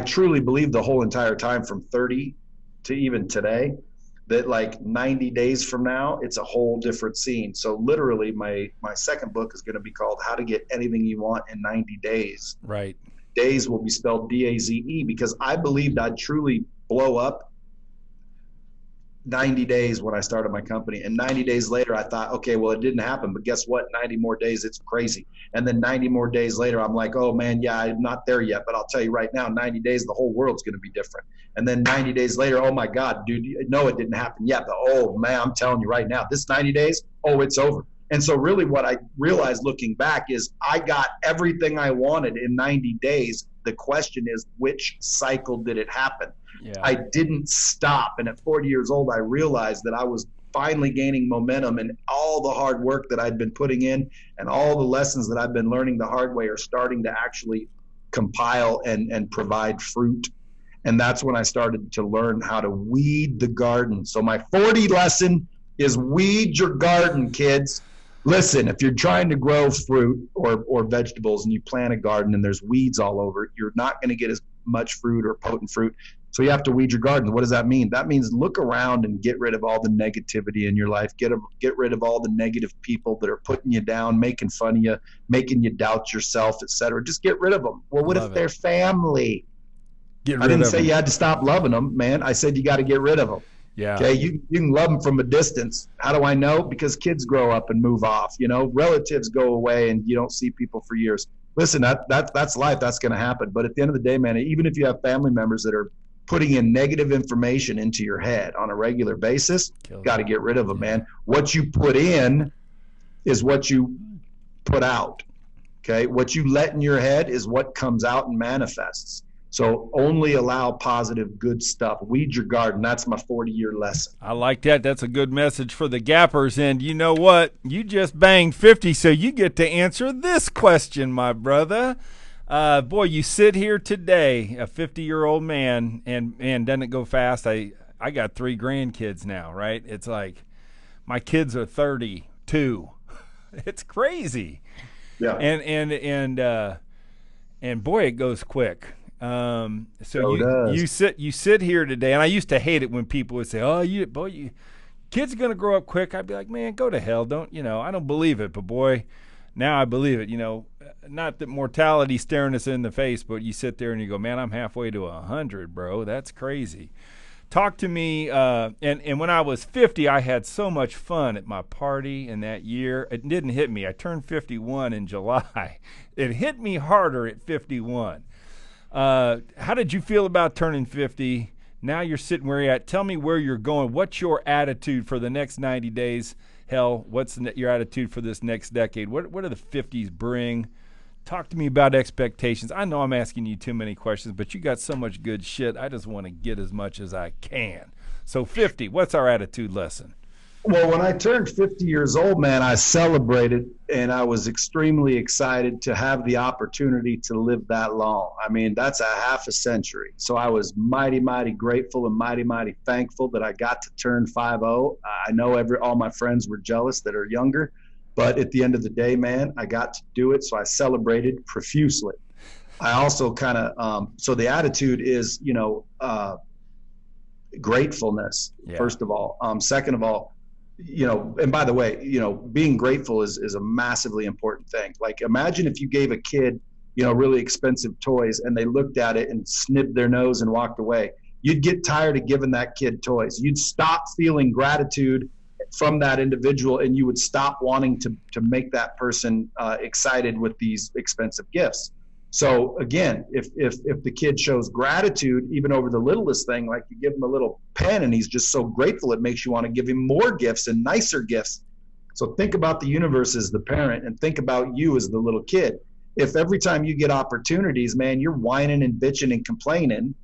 truly believe the whole entire time from 30 to even today that like 90 days from now, it's a whole different scene. So literally my second book is going to be called How to Get Anything You Want in 90 Days. Right. Days will be spelled D-A-Z-E because I believed I'd truly blow up 90 days when I started my company. And 90 days later, I thought, okay, well, it didn't happen. But guess what? 90 more days, it's crazy. And then 90 more days later, I'm like, oh, man, yeah, I'm not there yet. But I'll tell you right now, 90 days, the whole world's going to be different. And then 90 days later, oh, my God, dude, no, it didn't happen yet. But, oh, man, I'm telling you right now, this 90 days, oh, it's over. And so really what I realized looking back is I got everything I wanted in 90 days. The question is, which cycle did it happen? Yeah. I didn't stop. And at 40 years old, I realized that I was finally gaining momentum, and all the hard work that I'd been putting in and all the lessons that I've been learning the hard way are starting to actually compile and provide fruit. And that's when I started to learn how to weed the garden. So my 40 lesson is weed your garden, kids. Listen, if you're trying to grow fruit or vegetables and you plant a garden and there's weeds all over, you're not going to get as much fruit or potent fruit. So you have to weed your garden. What does that mean? That means look around and get rid of all the negativity in your life. Get rid of all the negative people that are putting you down, making fun of you, making you doubt yourself, etc. Just get rid of them. Well, what if they're family? I didn't say you had to stop loving them, man. I said you got to get rid of them. Yeah. Okay. You can love them from a distance. How do I know? Because kids grow up and move off. Relatives go away and you don't see people for years. Listen, that's life. That's going to happen. But at the end of the day, man, even if you have family members that are putting in negative information into your head on a regular basis, got to get rid of them, man. What you put in is what you put out. Okay. What you let in your head is what comes out and manifests. So only allow positive, good stuff. Weed your garden. That's my 40-year lesson. I like that. That's a good message for the gappers. And you know what? You just banged 50, so you get to answer this question, my brother. Boy, you sit here today, a 50-year-old man, and doesn't it go fast? I got 3 grandkids now, right? It's like my kids are 32. It's crazy. Yeah. And boy, it goes quick. So you you sit here today, and I used to hate it when people would say, "Oh, kids are gonna grow up quick." I'd be like, "Man, go to hell! I don't believe it." But boy, now I believe it. Not that mortality's staring us in the face, but you sit there and you go, "Man, I'm halfway to 100, bro. That's crazy." Talk to me. And when I was 50, I had so much fun at my party in that year. It didn't hit me. I turned 51 in July. It hit me harder at 51. How did you feel about turning 50? Now you're sitting where you're at. Tell me where you're going. What's your attitude for the next 90 days? Hell, what's your attitude for this next decade? What do the 50s bring? Talk to me about expectations. I know I'm asking you too many questions, but you got so much good shit. I just want to get as much as I can. So 50, what's our attitude lesson? Well, when I turned 50 years old, man, I celebrated, and I was extremely excited to have the opportunity to live that long. I mean, that's a half a century. So I was mighty, mighty grateful and mighty, mighty thankful that I got to turn 50. I know all my friends were jealous that are younger, but at the end of the day, man, I got to do it. So I celebrated profusely. I also kind of, so the attitude is, gratefulness, first of all. Second of all, and by the way, being grateful is a massively important thing. Like, imagine if you gave a kid, really expensive toys and they looked at it and snibbed their nose and walked away. You'd get tired of giving that kid toys. You'd stop feeling gratitude from that individual, and you would stop wanting to make that person excited with these expensive gifts. So again, if the kid shows gratitude, even over the littlest thing, like you give him a little pen and he's just so grateful, it makes you want to give him more gifts and nicer gifts. So think about the universe as the parent, and think about you as the little kid. If every time you get opportunities, man, you're whining and bitching and complaining,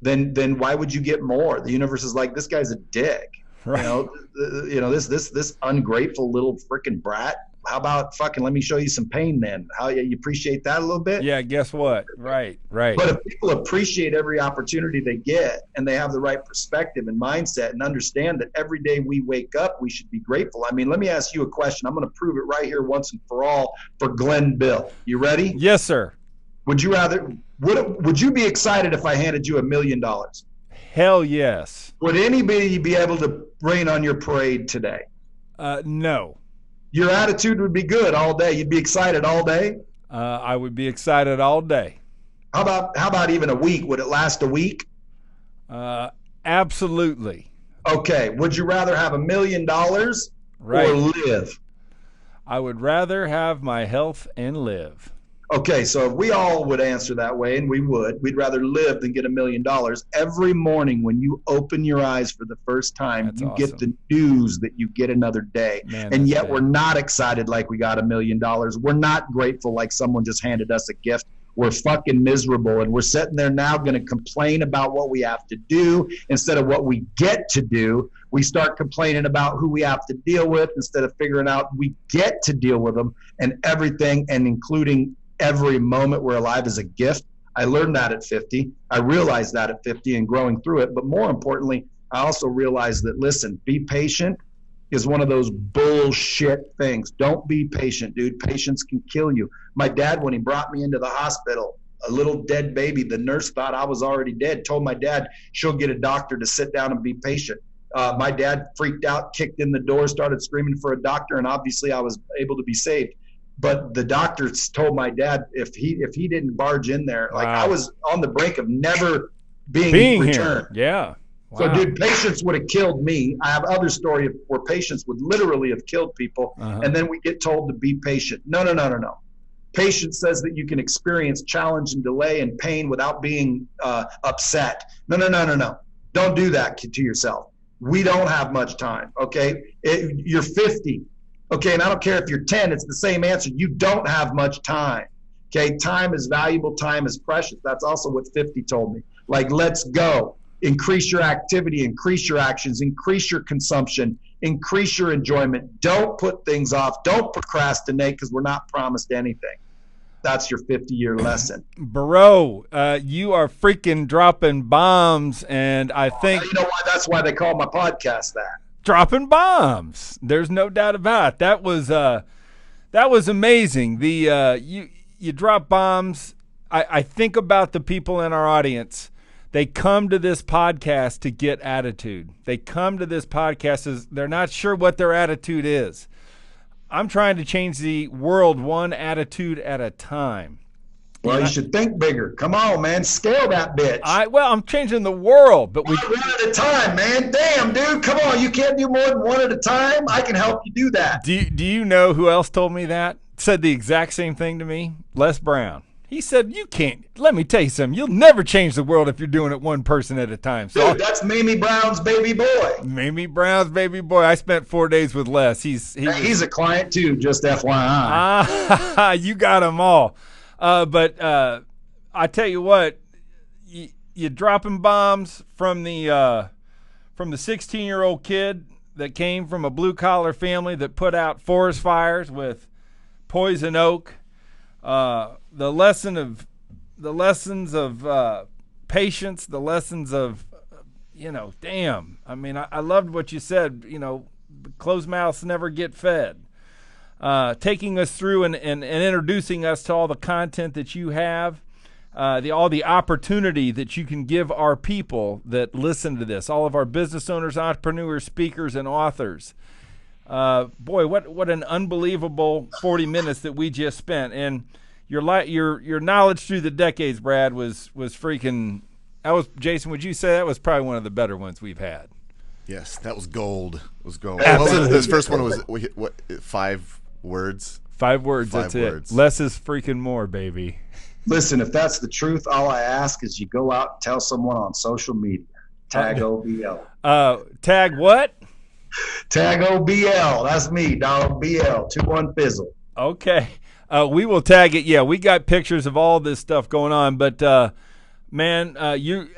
then why would you get more? The universe is like, this guy's a dick. Right. This ungrateful little freaking brat. How about fucking let me show you some pain then? How you appreciate that a little bit? Yeah, guess what? Right. But if people appreciate every opportunity they get, and they have the right perspective and mindset and understand that every day we wake up, we should be grateful. I mean, let me ask you a question. I'm going to prove it right here once and for all for Glenn Bill. You ready? Yes, sir. Would you be excited if I handed you $1 million? Hell yes. Would anybody be able to rain on your parade today? No. Your attitude would be good all day. You'd be excited all day. I would be excited all day. How about even a week? Would it last a week? Absolutely. Okay. Would you rather have $1 million or live? I would rather have my health and live. Okay, so if we all would answer that way, and we'd rather live than get $1 million. Every morning when you open your eyes for the first time, That's you awesome. get the news that you get another day. Man, and yet bad. We're not excited like we got $1 million. We're not grateful like someone just handed us a gift. We're fucking miserable, and we're sitting there now going to complain about what we have to do instead of what we get to do. We start complaining about who we have to deal with instead of figuring out we get to deal with them, and everything, and including every moment we're alive is a gift. I learned that at 50. I realized that at 50 and growing through it. But more importantly, I also realized that, listen, be patient is one of those bullshit things. Don't be patient, dude. Patience can kill you. My dad, when he brought me into the hospital a little dead baby. The nurse thought I was already dead, told my dad she'll get a doctor to sit down and be patient. My dad freaked out, kicked in the door, started screaming for a doctor, and obviously I was able to be saved. But the doctors told my dad if he didn't barge in there, like I was on the brink of never being returned. Here. Yeah. Wow. So, dude, patience would have killed me. I have other story where patience would literally have killed people, and then we get told to be patient. No. Patience says that you can experience challenge and delay and pain without being upset. No. Don't do that to yourself. We don't have much time, okay? You're 50, okay? And I don't care if you're 10, it's the same answer. You don't have much time, okay? Time is valuable. Time is precious. That's also what 50 told me. Like, let's go. Increase your activity, increase your actions, increase your consumption, increase your enjoyment. Don't put things off. Don't procrastinate because we're not promised anything. That's your 50-year lesson. Bro, you are freaking dropping bombs, and I think... You know why? That's why they call my podcast that. Dropping bombs. There's no doubt about it. That was amazing. You drop bombs. I think about the people in our audience. They come to this podcast to get attitude. They come to this podcast as they're not sure what their attitude is. I'm trying to change the world one attitude at a time. Well, you should think bigger. Come on, man. Scale that bitch. I'm changing the world, but one at a time, man. Damn, dude. Come on. You can't do more than one at a time. I can help you do that. Do you know who else told me that? Said the exact same thing to me? Les Brown. He said, you can't. Let me tell you something. You'll never change the world if you're doing it one person at a time. So, dude, that's Mamie Brown's baby boy. Mamie Brown's baby boy. I spent 4 days with Les. He's a client too, just FYI. You got them all. But I tell you what, you dropping bombs from the 16-year-old kid that came from a blue-collar family that put out forest fires with poison oak. The lessons of patience, the lessons of, damn. I mean, I loved what you said, closed mouths never get fed. Taking us through and introducing us to all the content that you have, all the opportunity that you can give our people that listen to this, all of our business owners, entrepreneurs, speakers, and authors. Boy, what an unbelievable 40 minutes that we just spent. And your knowledge through the decades, Brad, was freaking. That was, Jason, would you say that was probably one of the better ones we've had? Yes, that was gold. It was gold. This first one was what 5 words? 5 words. That's it. Less is freaking more, baby. Listen, if that's the truth, all I ask is you go out and tell someone on social media. Tag OBL. Tag what? Tag OBL. That's me, dog. BL 21 Fizzle. Okay. We will tag it. Yeah, we got pictures of all this stuff going on. But man, you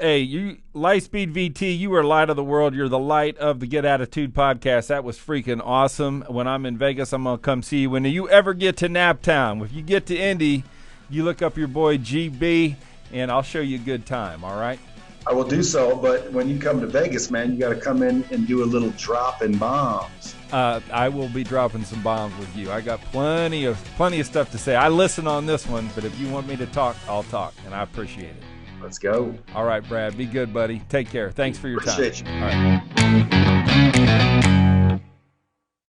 Lightspeed VT, you are light of the world. You're the light of the Get Attitude podcast. That was freaking awesome. When I'm in Vegas, I'm gonna come see you. When you ever get to Naptown, if you get to Indy, you look up your boy GB, and I'll show you a good time. All right. I will do so, but when you come to Vegas, man, you got to come in and do a little drop in bombs. I will be dropping some bombs with you. I got plenty of stuff to say. I listen on this one, but if you want me to talk, I'll talk, and I appreciate it. Let's go. All right, Brad, be good, buddy. Take care. Thanks for your time. Appreciate you. All right.